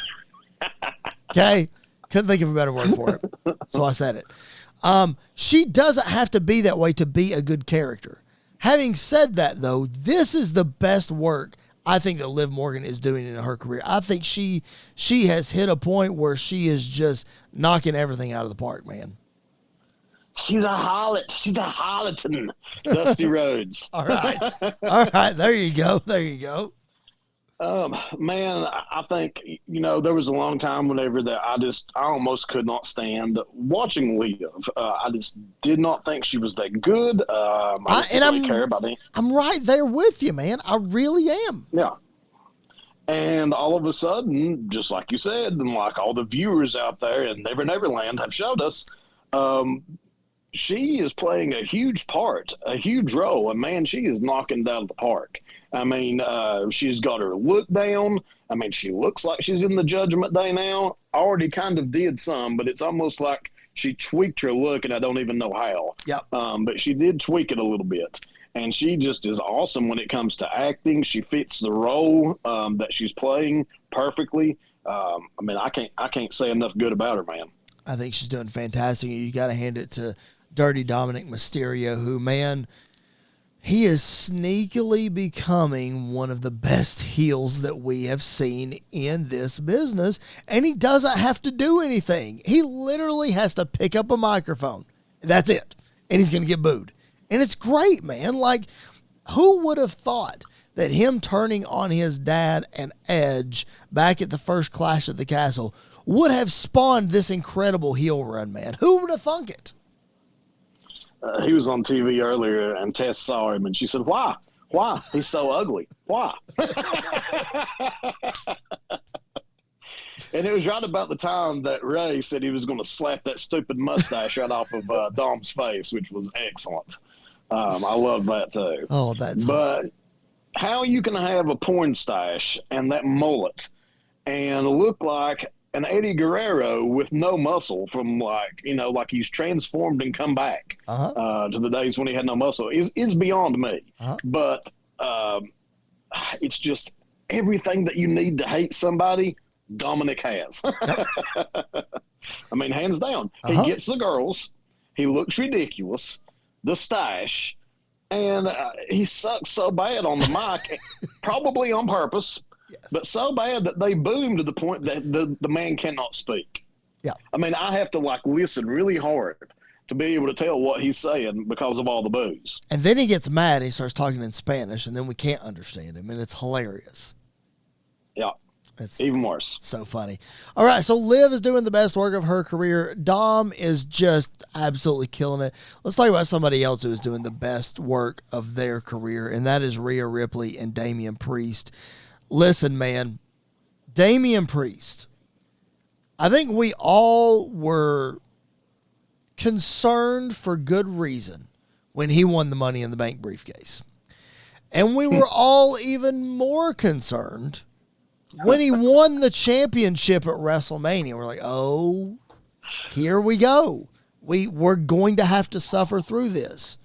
Okay? Couldn't think of a better word for it. So I said it. She doesn't have to be that way to be a good character. Having said that, though, this is the best work I think that Liv Morgan is doing in her career. I think she has hit a point where she is just knocking everything out of the park, man. She's a harlot. She's a harleton. Dusty Rhodes. All right. All right. There you go. There you go. Man, I think, there was a long time whenever that I almost could not stand watching Liv. I just did not think she was that good. I didn't really care about it. I'm right there with you, man. I really am. Yeah. And all of a sudden, just like you said, and like all the viewers out there in Never Neverland have showed us, she is playing a huge part, a huge role, and man, she is knocking it out of the park. I mean, she's got her look down. I mean, she looks like she's in the Judgment Day now. Already kind of did some, but it's almost like she tweaked her look, and I don't even know how. Yep. But she did tweak it a little bit, and she just is awesome when it comes to acting. She fits the role that she's playing perfectly. I mean, I can't say enough good about her, man. I think she's doing fantastic. You got to hand it to Dirty Dominic Mysterio, who, man, he is sneakily becoming one of the best heels that we have seen in this business, and he doesn't have to do anything. He literally has to pick up a microphone. That's it, and he's going to get booed. And it's great, man. Like, who would have thought that him turning on his dad and Edge back at the first Clash at the Castle would have spawned this incredible heel run, man? Who would have thunk it? He was on TV earlier, and Tess saw him, and she said, "Why? Why? He's so ugly. Why?" And it was right about the time that Ray said he was going to slap that stupid mustache right off of Dom's face, which was excellent. I love that too. Oh, that's but how you can have a porn stash and that mullet and look like an Eddie Guerrero with no muscle from like he's transformed and come back to the days when he had no muscle is beyond me. But it's just everything that you need to hate somebody, Dominic has. I mean, hands down. He gets the girls. He looks ridiculous. The stash. And he sucks so bad on the mic, probably on purpose. Yes. But so bad that they boom to the point that the man cannot speak. Yeah. I mean, I have to listen really hard to be able to tell what he's saying because of all the boos. And then he gets mad and he starts talking in Spanish, and then we can't understand him, and it's hilarious. Yeah. It's even worse. So funny. All right, so Liv is doing the best work of her career. Dom is just absolutely killing it. Let's talk about somebody else who is doing the best work of their career, and that is Rhea Ripley and Damian Priest. Listen, man, Damian Priest, I think we all were concerned for good reason when he won the Money in the Bank briefcase. And we were all even more concerned when he won the championship at WrestleMania. We're like, oh, here we go. We're going to have to suffer through this.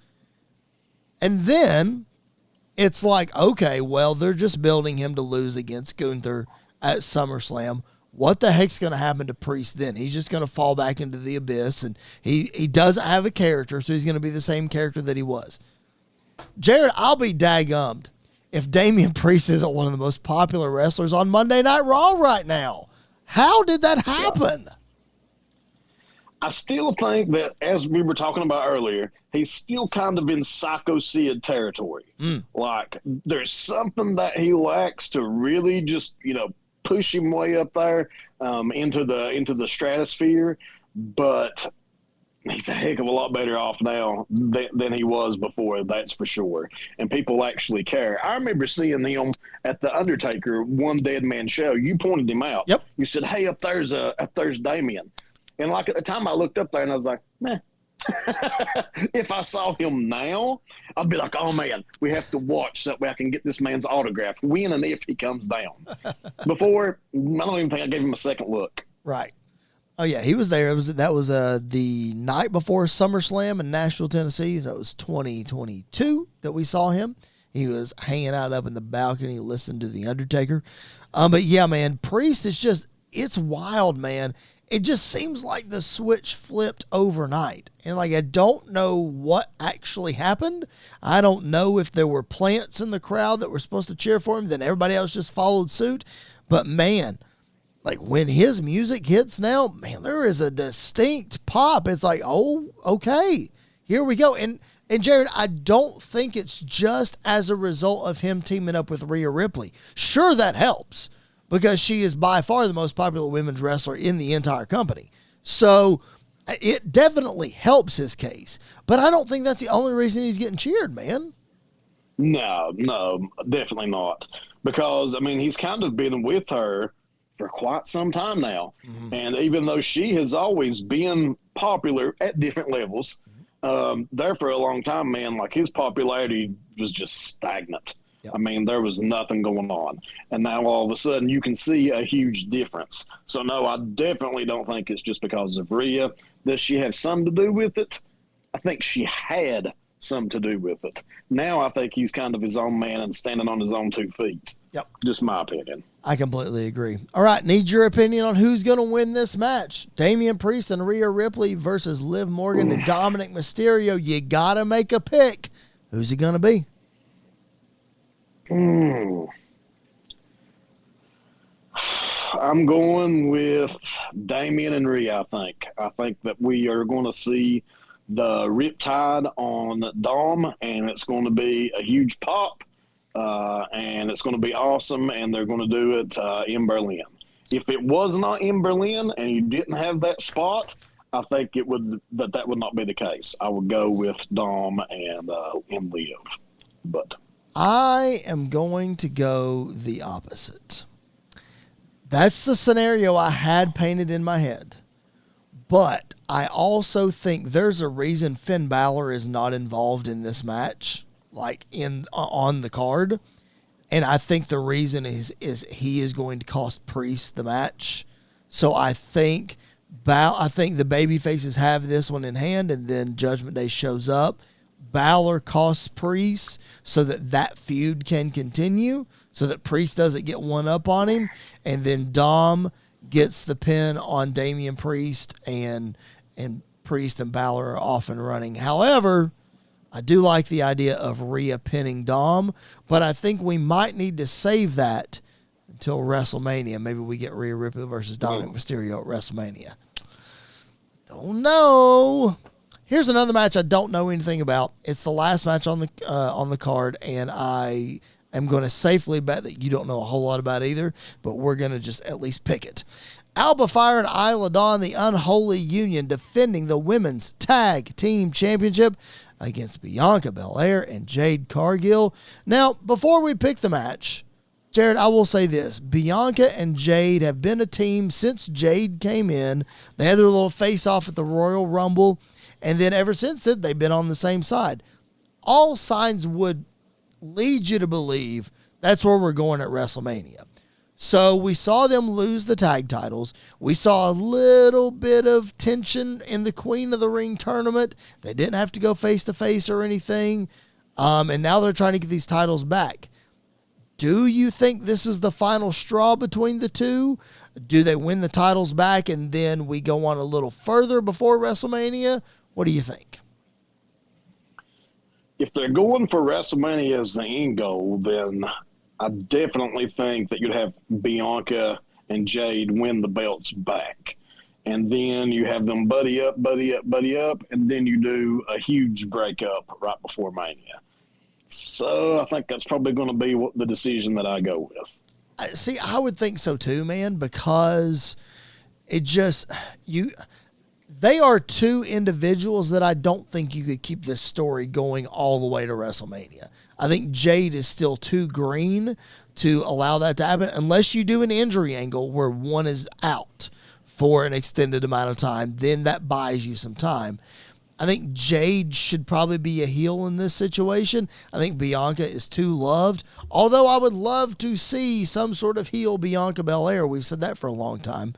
And then it's like, okay, well, they're just building him to lose against Gunther at SummerSlam. What the heck's going to happen to Priest then? He's just going to fall back into the abyss, and he doesn't have a character, so he's going to be the same character that he was. Jared, I'll be daggummed if Damian Priest isn't one of the most popular wrestlers on Monday Night Raw right now. How did that happen? I still think that, as we were talking about earlier, he's still kind of in Psycho Sid territory. Like, there's something that he lacks to really just, push him way up there into the stratosphere. But he's a heck of a lot better off now than he was before, that's for sure. And people actually care. I remember seeing him at the Undertaker One Dead Man show. You pointed him out. Yep. You said, hey, up there's Damien. And like at the time I looked up there and I was like, meh. If I saw him now, I'd be like, oh man, we have to watch so that way I can get this man's autograph when and if he comes down. Before, I don't even think I gave him a second look. Right. Oh yeah, he was there. That was the night before SummerSlam in Nashville, Tennessee. So it was 2022 that we saw him. He was hanging out up in the balcony listening to The Undertaker. But yeah, man, Priest is just, it's wild, man. it just seems like the switch flipped overnight. And like, I don't know what actually happened. I don't know if there were plants in the crowd that were supposed to cheer for him, then everybody else just followed suit. But man, like when his music hits now, man, there is a distinct pop. It's like, oh, okay, here we go. And Jared, I don't think it's just as a result of him teaming up with Rhea Ripley. Sure, that helps, because she is by far the most popular women's wrestler in the entire company. So it definitely helps his case. But I don't think that's the only reason he's getting cheered, man. No, definitely not. Because, I mean, he's kind of been with her for quite some time now. Mm-hmm. And even though she has always been popular at different levels, there for a long time, man, like his popularity was just stagnant. Yep. I mean, there was nothing going on. And now all of a sudden you can see a huge difference. So, no, I definitely don't think it's just because of Rhea. Does she have something to do with it? I think she had something to do with it. Now I think he's kind of his own man and standing on his own 2 feet. Yep. Just my opinion. I completely agree. All right, need your opinion on who's going to win this match. Damian Priest and Rhea Ripley versus Liv Morgan and Dominic Mysterio. You got to make a pick. Who's it going to be? I'm going with Damian and Rhea, I think. I think that we are going to see the Riptide on Dom, and it's going to be a huge pop, and it's going to be awesome, and they're going to do it in Berlin. If it was not in Berlin and you didn't have that spot, I think that would not be the case. I would go with Dom and Liv. But I am going to go the opposite. That's the scenario I had painted in my head. But I also think there's a reason Finn Balor is not involved in this match, like on the card. And I think the reason is he is going to cost Priest the match. So I think the babyfaces have this one in hand, and then Judgment Day shows up. Balor costs Priest so that feud can continue, so that Priest doesn't get one up on him, and then Dom gets the pin on Damian Priest, and Priest and Balor are off and running. However, I do like the idea of Rhea pinning Dom, but I think we might need to save that until WrestleMania. Maybe we get Rhea Ripley versus Dominic Mysterio at WrestleMania. Don't know. Here's another match I don't know anything about. It's the last match on the card, and I am going to safely bet that you don't know a whole lot about either, but we're going to just at least pick it. Alba Fire and Isla Dawn, the Unholy Union, defending the Women's Tag Team Championship against Bianca Belair and Jade Cargill. Now, before we pick the match, Jared, I will say this. Bianca and Jade have been a team since Jade came in. They had their little face-off at the Royal Rumble, and then ever since then, they've been on the same side. All signs would lead you to believe that's where we're going at WrestleMania. So we saw them lose the tag titles. We saw a little bit of tension in the Queen of the Ring tournament. They didn't have to go face-to-face or anything. And now they're trying to get these titles back. Do you think this is the final straw between the two? Do they win the titles back and then we go on a little further before WrestleMania? What do you think? If they're going for WrestleMania as the end goal, then I definitely think that you'd have Bianca and Jade win the belts back. And then you have them buddy up, and then you do a huge breakup right before Mania. So I think that's probably going to be the decision that I go with. See, I would think so too, man, because they are two individuals that I don't think you could keep this story going all the way to WrestleMania. I think Jade is still too green to allow that to happen unless you do an injury angle where one is out for an extended amount of time. Then that buys you some time. I think Jade should probably be a heel in this situation. I think Bianca is too loved, although I would love to see some sort of heel Bianca Belair. We've said that for a long time.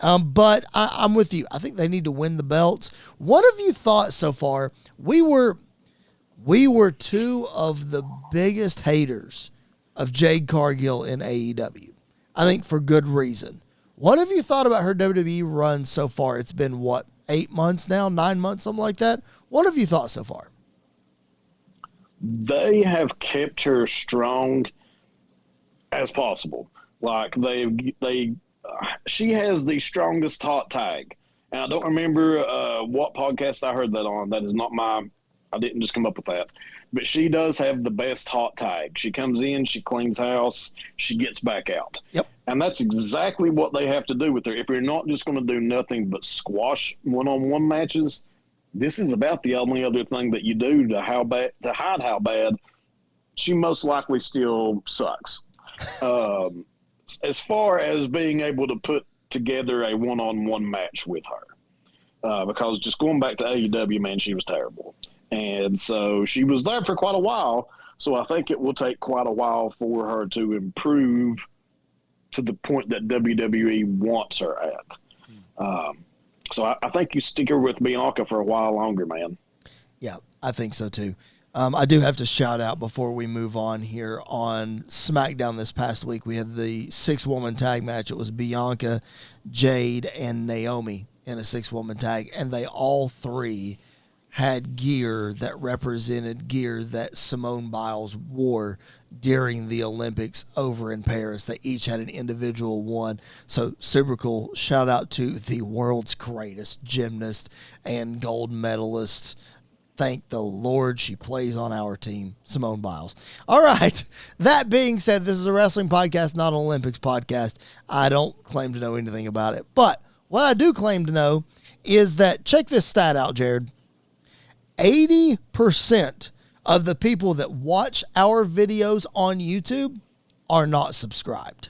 But I'm with you. I think they need to win the belts. What have you thought so far? We were two of the biggest haters of Jade Cargill in AEW. I think for good reason. What have you thought about her WWE run so far? It's been, what, 8 months now, 9 months, something like that? What have you thought so far? They have kept her strong as possible. Like she has the strongest hot tag. And I don't remember what podcast I heard that on. That is not I didn't just come up with that. But she does have the best hot tag. She comes in, she cleans house, she gets back out. Yep. And that's exactly what they have to do with her. If you're not just going to do nothing but squash one-on-one matches, this is about the only other thing that you do to hide how bad she most likely still sucks. As far as being able to put together a one-on-one match with her, because just going back to AEW, man, she was terrible. And so she was there for quite a while. So I think it will take quite a while for her to improve to the point that WWE wants her at. So I think you stick her with Bianca for a while longer, man. Yeah, I think so too. I do have to shout out before we move on here on SmackDown this past week. We had the 6-woman tag match. It was Bianca, Jade, and Naomi in a 6-woman tag, and they all three had gear that represented gear that Simone Biles wore during the Olympics over in Paris. They each had an individual one. So super cool. Shout out to the world's greatest gymnast and gold medalist. Thank the Lord she plays on our team, Simone Biles. All right. That being said, this is a wrestling podcast, not an Olympics podcast. I don't claim to know anything about it. But what I do claim to know is that, check this stat out, Jared. 80% of the people that watch our videos on YouTube are not subscribed.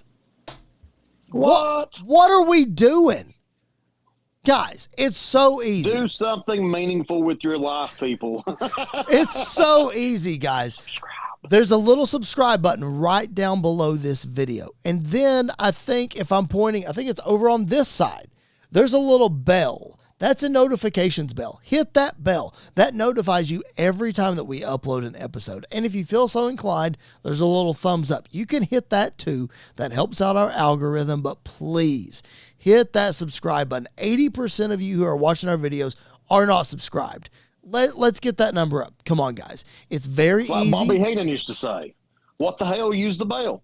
What are we doing? Guys, it's so easy. Do something meaningful with your life, people. It's so easy, guys. Subscribe. There's a little subscribe button right down below this video. And then I think if I'm pointing, I think it's over on this side. There's a little bell. That's a notifications bell. Hit that bell. That notifies you every time that we upload an episode. And if you feel so inclined, there's a little thumbs up. You can hit that too. That helps out our algorithm. But please hit that subscribe button. 80% of you who are watching our videos are not subscribed. Let's get that number up. Come on, guys. It's very easy. Like Bobby Heenan used to say, what the hell, use the bell?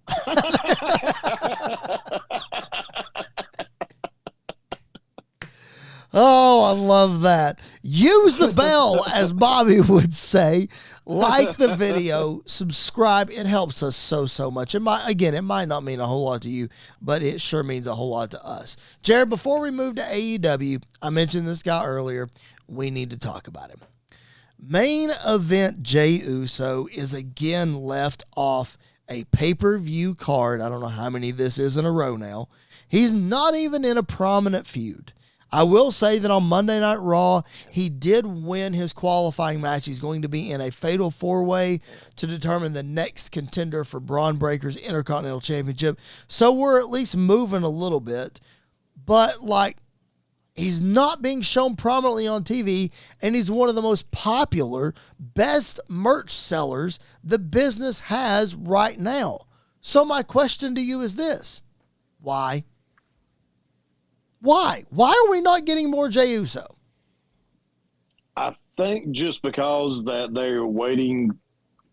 Oh, I love that. Use the bell, as Bobby would say. Like the video, subscribe. It helps us so much. It might not mean a whole lot to you, but it sure means a whole lot to us. Jared, before we move to AEW, I mentioned this guy earlier. We need to talk about him. Main event Jey Uso is again left off a pay-per-view card. I don't know how many this is in a row now. He's not even in a prominent feud. I will say that on Monday Night Raw, he did win his qualifying match. He's going to be in a fatal 4-way to determine the next contender for Braun Breaker's Intercontinental Championship. So we're at least moving a little bit. But, he's not being shown prominently on TV, and he's one of the most popular, best merch sellers the business has right now. So my question to you is this. Why? Why are we not getting more Jey Uso? I think just because that they're waiting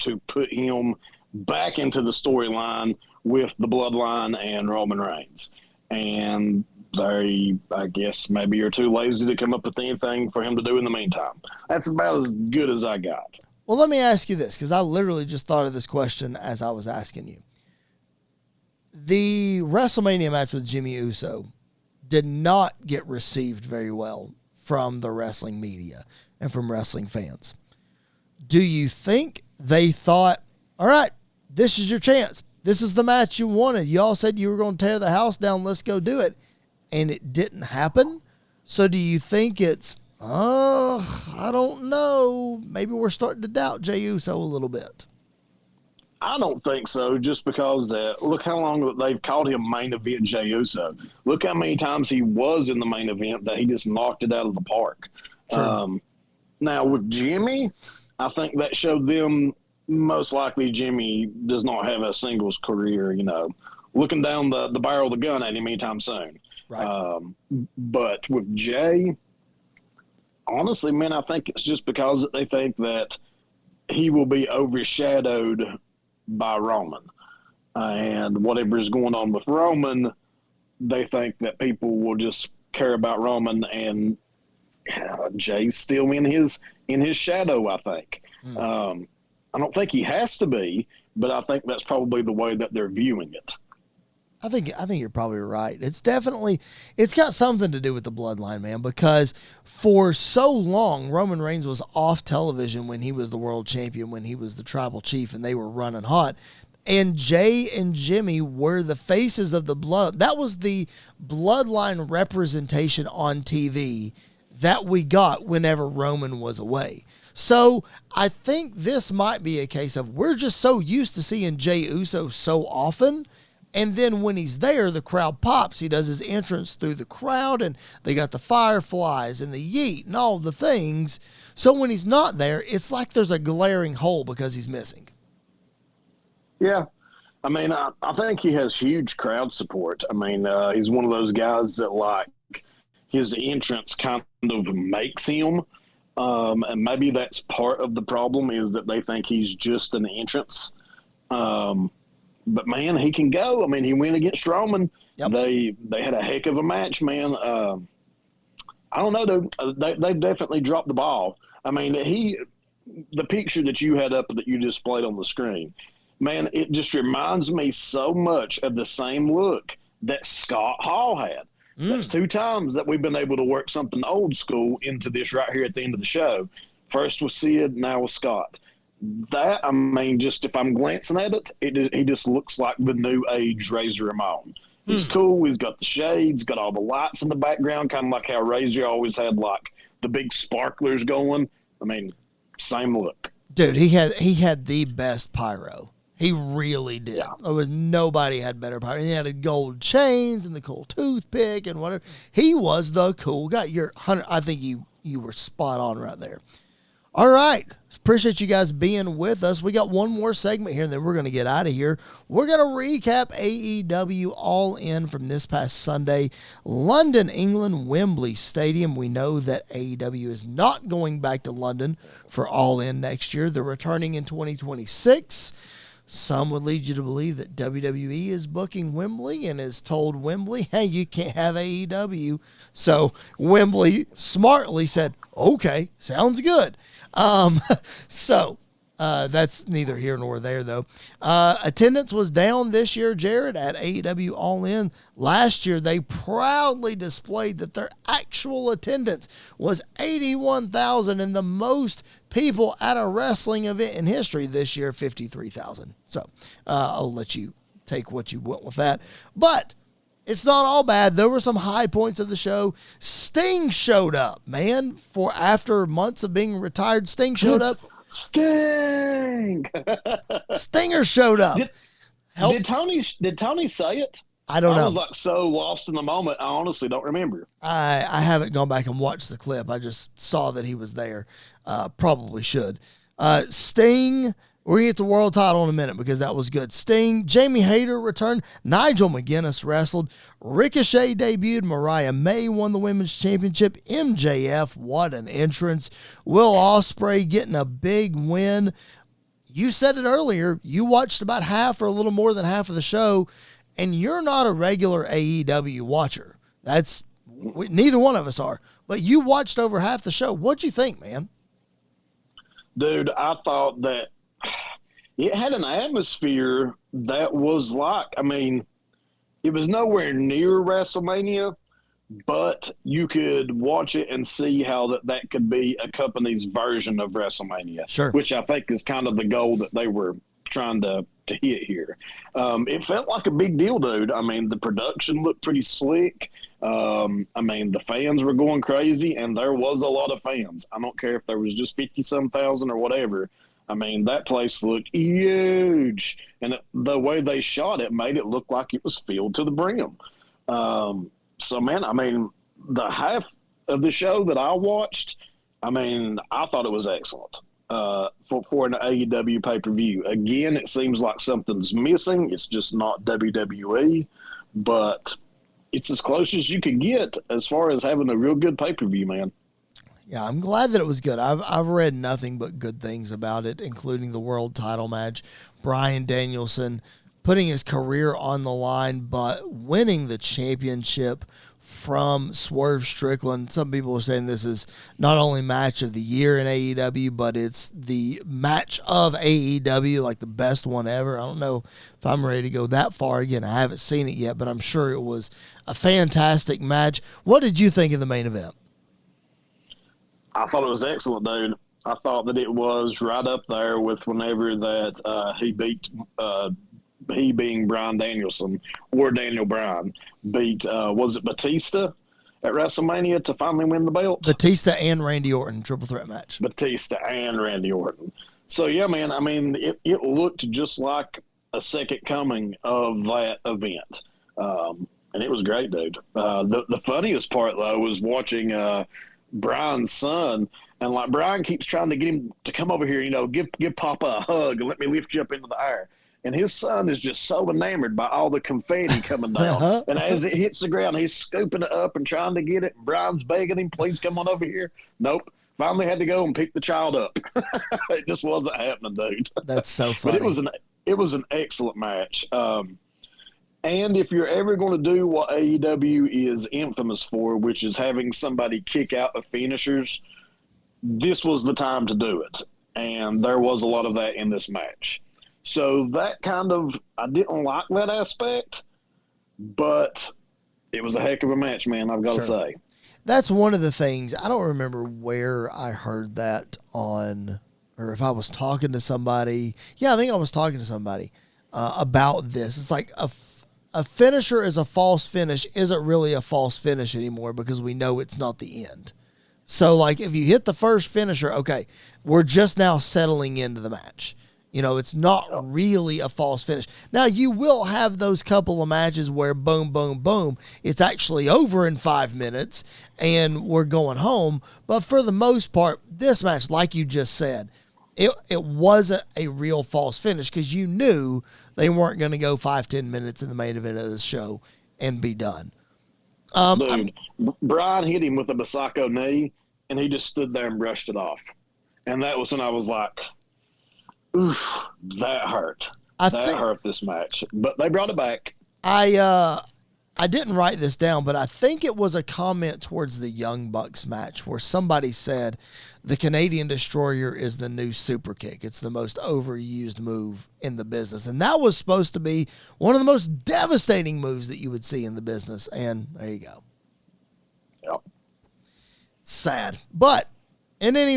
to put him back into the storyline with the Bloodline and Roman Reigns. And they, I guess, maybe are too lazy to come up with anything for him to do in the meantime. That's about as good as I got. Well, let me ask you this, because I literally just thought of this question as I was asking you. The WrestleMania match with Jimmy Uso did not get received very well from the wrestling media and from wrestling fans. Do you think they thought, all right, this is your chance. This is the match you wanted. You all said you were going to tear the house down. Let's go do it. And it didn't happen. So do you think it's, I don't know. Maybe we're starting to doubt Jey Uso a little bit. I don't think so, just because look how long they've called him main event Jey Uso. Look how many times he was in the main event that he just knocked it out of the park. Sure. Now, with Jimmy, I think that showed them most likely Jimmy does not have a singles career, looking down the barrel of the gun at him anytime soon. Right. But with Jay, honestly, man, I think it's just because they think that he will be overshadowed by Roman. And whatever's going on with Roman, they think that people will just care about Roman, and Jay's still in his shadow, I think. I don't think he has to be, but I think that's probably the way that they're viewing it. I think you're probably right. It's got something to do with the bloodline, man, because for so long, Roman Reigns was off television when he was the world champion, when he was the tribal chief, and they were running hot. And Jay and Jimmy were the faces of the blood. That was the bloodline representation on TV that we got whenever Roman was away. So I think this might be a case of we're just so used to seeing Jey Uso so often. And then when he's there, the crowd pops. He does his entrance through the crowd, and they got the fireflies and the yeet and all the things. So when he's not there, it's like there's a glaring hole because he's missing. Yeah. I mean, I think he has huge crowd support. I mean, he's one of those guys that, like, his entrance kind of makes him. And maybe that's part of the problem, is that they think he's just an entrance. But, man, he can go. I mean, he went against Roman. Yep. They had a heck of a match, man. I don't know. They definitely dropped the ball. I mean, the picture that you had up that you displayed on the screen, man, it just reminds me so much of the same look that Scott Hall had. That's 2 times that we've been able to work something old school into this right here at the end of the show. First with Sid, now with Scott. That, I mean, just if I'm glancing at it, he just looks like the new age Razor Ramon. He's cool. He's got the shades, got all the lights in the background, kind of like how Razor always had, like, the big sparklers going. I mean, same look. Dude, he had the best pyro. He really did. Yeah. There was nobody had better pyro. He had the gold chains and the cool toothpick and whatever. He was the cool guy. I think you were spot on right there. All right. Appreciate you guys being with us. We got one more segment here, and then we're going to get out of here. We're going to recap AEW All In from this past Sunday. London, England, Wembley Stadium. We know that AEW is not going back to London for All In next year. They're returning in 2026. Some would lead you to believe that WWE is booking Wembley and has told Wembley, hey, you can't have AEW. So Wembley smartly said, okay, sounds good. That's neither here nor there, though. Attendance was down this year, Jared, at AEW All In. Last year, they proudly displayed that their actual attendance was 81,000, and the most people at a wrestling event in history. This year, 53,000. So I'll let you take what you want with that. But it's not all bad. There were some high points of the show. Sting showed up, man. For after months of being retired, Sting showed up. Sting! Stinger showed up. Did Tony say it? I don't know. I was like so lost in the moment, I honestly don't remember. I haven't gone back and watched the clip. I just saw that he was there. Probably should. Sting, we're going to get the world title in a minute because that was good. Sting, Jamie Hayter returned. Nigel McGuinness wrestled. Ricochet debuted. Mariah May won the women's championship. MJF, what an entrance. Will Ospreay getting a big win. You said it earlier. You watched about half or a little more than half of the show, and you're not a regular AEW watcher. Neither one of us are. But you watched over half the show. What'd you think, man? Dude, I thought that it had an atmosphere that was like, I mean, it was nowhere near WrestleMania, but you could watch it and see how that could be a company's version of WrestleMania. Sure. Which I think is kind of the goal that they were trying to hit here. It felt like a big deal, dude. I mean, the production looked pretty slick. I mean, the fans were going crazy, and there was a lot of fans. I don't care if there was just 50-some thousand or whatever. I mean, that place looked huge, and the way they shot it made it look like it was filled to the brim. So, man, I mean, the half of the show that I watched, I mean, I thought it was excellent for an AEW pay-per-view. Again, it seems like something's missing. It's just not WWE, but it's as close as you could get as far as having a real good pay-per-view, man. Yeah, I'm glad that it was good. I've read nothing but good things about it, including the world title match. Bryan Danielson putting his career on the line, but winning the championship from Swerve Strickland. Some people are saying this is not only match of the year in AEW, but it's the match of AEW, like the best one ever. I don't know if I'm ready to go that far. Again, I haven't seen it yet, but I'm sure it was a fantastic match. What did you think of the main event? I thought it was excellent, dude. I thought that it was right up there with whenever that he beat he being Bryan Danielson or Daniel Bryan beat was it Batista at WrestleMania to finally win the belt? Batista and Randy Orton triple threat match. Batista and Randy Orton. So yeah, man. I mean, it looked just like a second coming of that event, and it was great, dude. The funniest part though was watching Brian's son, and like Brian keeps trying to get him to come over here, give Papa a hug and let me lift you up into the air. And his son is just so enamored by all the confetti coming down. And as it hits the ground, he's scooping it up and trying to get it. And Brian's begging him, please come on over here. Nope. Finally had to go and pick the child up. It just wasn't happening, dude. That's so funny. But it was an excellent match. And if you're ever going to do what AEW is infamous for, which is having somebody kick out of finishers, this was the time to do it. And there was a lot of that in this match. So that kind of, I didn't like that aspect, but it was a heck of a match, man, I've got to say. That's one of the things. I don't remember where I heard that on, or if I was talking to somebody. Yeah, I think I was talking to somebody about this. It's like a finisher is a false finish isn't really a false finish anymore because we know it's not the end. So, like, if you hit the first finisher, okay, we're just now settling into the match. It's not really a false finish. Now, you will have those couple of matches where boom, boom, boom, it's actually over in 5 minutes and we're going home. But for the most part, this match, like you just said, it wasn't a real false finish because you knew they weren't going to go 5-10 minutes in the main event of the show and be done. Dude, Brian hit him with a Psycho knee, and he just stood there and brushed it off. And that was when I was like, oof, that hurt. That hurt this match. But they brought it back. I didn't write this down, but I think it was a comment towards the Young Bucks match where somebody said the Canadian Destroyer is the new super kick. It's the most overused move in the business. And that was supposed to be one of the most devastating moves that you would see in the business. And there you go. Yep. Sad. But in any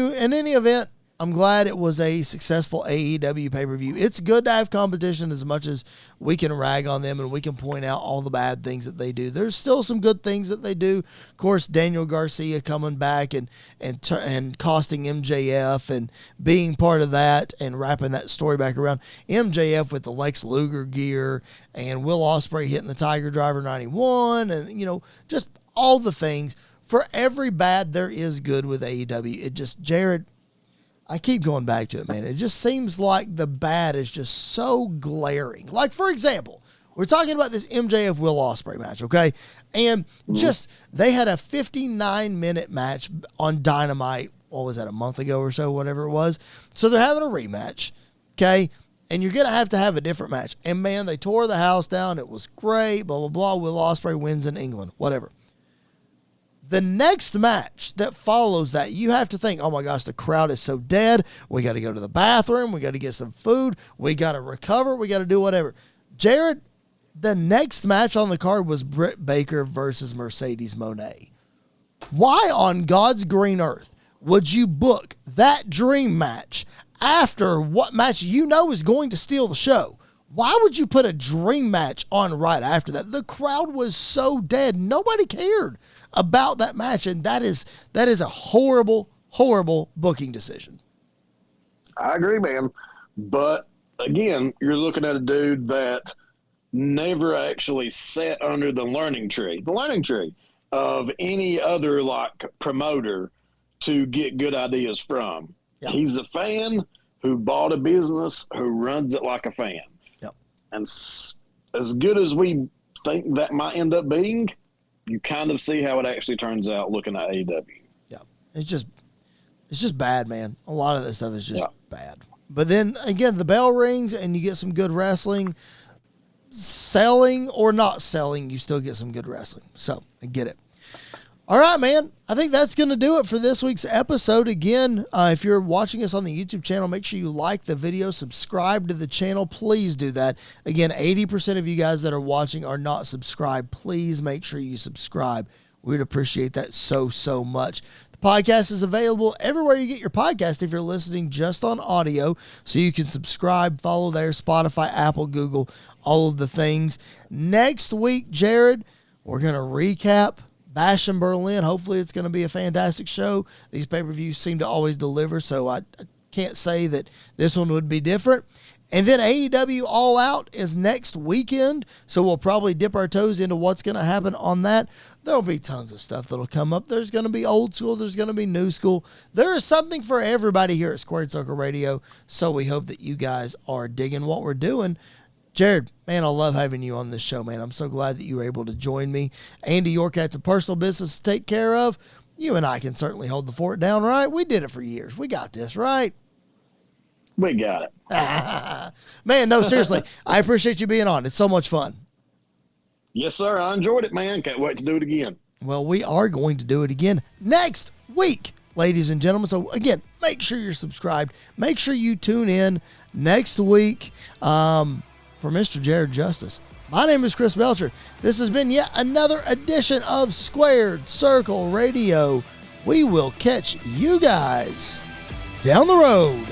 event, I'm glad it was a successful AEW pay-per-view. It's good to have competition as much as we can rag on them and we can point out all the bad things that they do. There's still some good things that they do. Of course, Daniel Garcia coming back and costing MJF and being part of that and wrapping that story back around. MJF with the Lex Luger gear and Will Ospreay hitting the Tiger Driver 91 and, just all the things. For every bad, there is good with AEW. It just, Jared, I keep going back to it, man. It just seems like the bad is just so glaring. Like, for example, we're talking about this MJF Will Ospreay match, okay? And just, they had a 59-minute match on Dynamite, what was that, a month ago or so, whatever it was. So they're having a rematch, okay? And you're going to have a different match. And, man, they tore the house down. It was great, blah, blah, blah. Will Ospreay wins in England, whatever. The next match that follows that, you have to think, oh my gosh, the crowd is so dead. We got to go to the bathroom. We got to get some food. We got to recover. We got to do whatever. Jared, the next match on the card was Britt Baker versus Mercedes Moné. Why on God's green earth would you book that dream match after what match you know is going to steal the show? Why would you put a dream match on right after that? The crowd was so dead. Nobody cared about that match, and that is a horrible, horrible booking decision. I agree, man. But, again, you're looking at a dude that never actually sat under the learning tree of any other, promoter to get good ideas from. Yep. He's a fan who bought a business, who runs it like a fan. Yep. And as good as we think that might end up being, you kind of see how it actually turns out looking at AEW. Yeah, it's just bad, man. A lot of this stuff is just bad. But then again, the bell rings and you get some good wrestling. Selling or not selling, you still get some good wrestling. So I get it. All right, man. I think that's going to do it for this week's episode. Again, if you're watching us on the YouTube channel, make sure you like the video, subscribe to the channel. Please do that. Again, 80% of you guys that are watching are not subscribed. Please make sure you subscribe. We'd appreciate that so, so much. The podcast is available everywhere you get your podcast if you're listening just on audio, so you can subscribe, follow there, Spotify, Apple, Google, all of the things. Next week, Jared, we're going to recap Bash in Berlin. Hopefully it's going to be a fantastic show. These pay-per-views seem to always deliver, so I can't say that this one would be different. And then AEW All Out is next weekend, so we'll probably dip our toes into what's going to happen on that. There'll be tons of stuff that'll come up. There's going to be old school. There's going to be new school. There is something for everybody here at Squared Circle Radio, so we hope that you guys are digging what we're doing. Jared, man, I love having you on this show, man. I'm so glad that you were able to join me. Andy York had some personal business to take care of. You and I can certainly hold the fort down, right? We did it for years. We got this, right? We got it. Man, no, seriously. I appreciate you being on. It's so much fun. Yes, sir. I enjoyed it, man. Can't wait to do it again. Well, we are going to do it again next week, ladies and gentlemen. So, again, make sure you're subscribed. Make sure you tune in next week for Mr. Jared Justice. My name is Chris Belcher. This has been yet another edition of Squared Circle Radio. We will catch you guys down the road.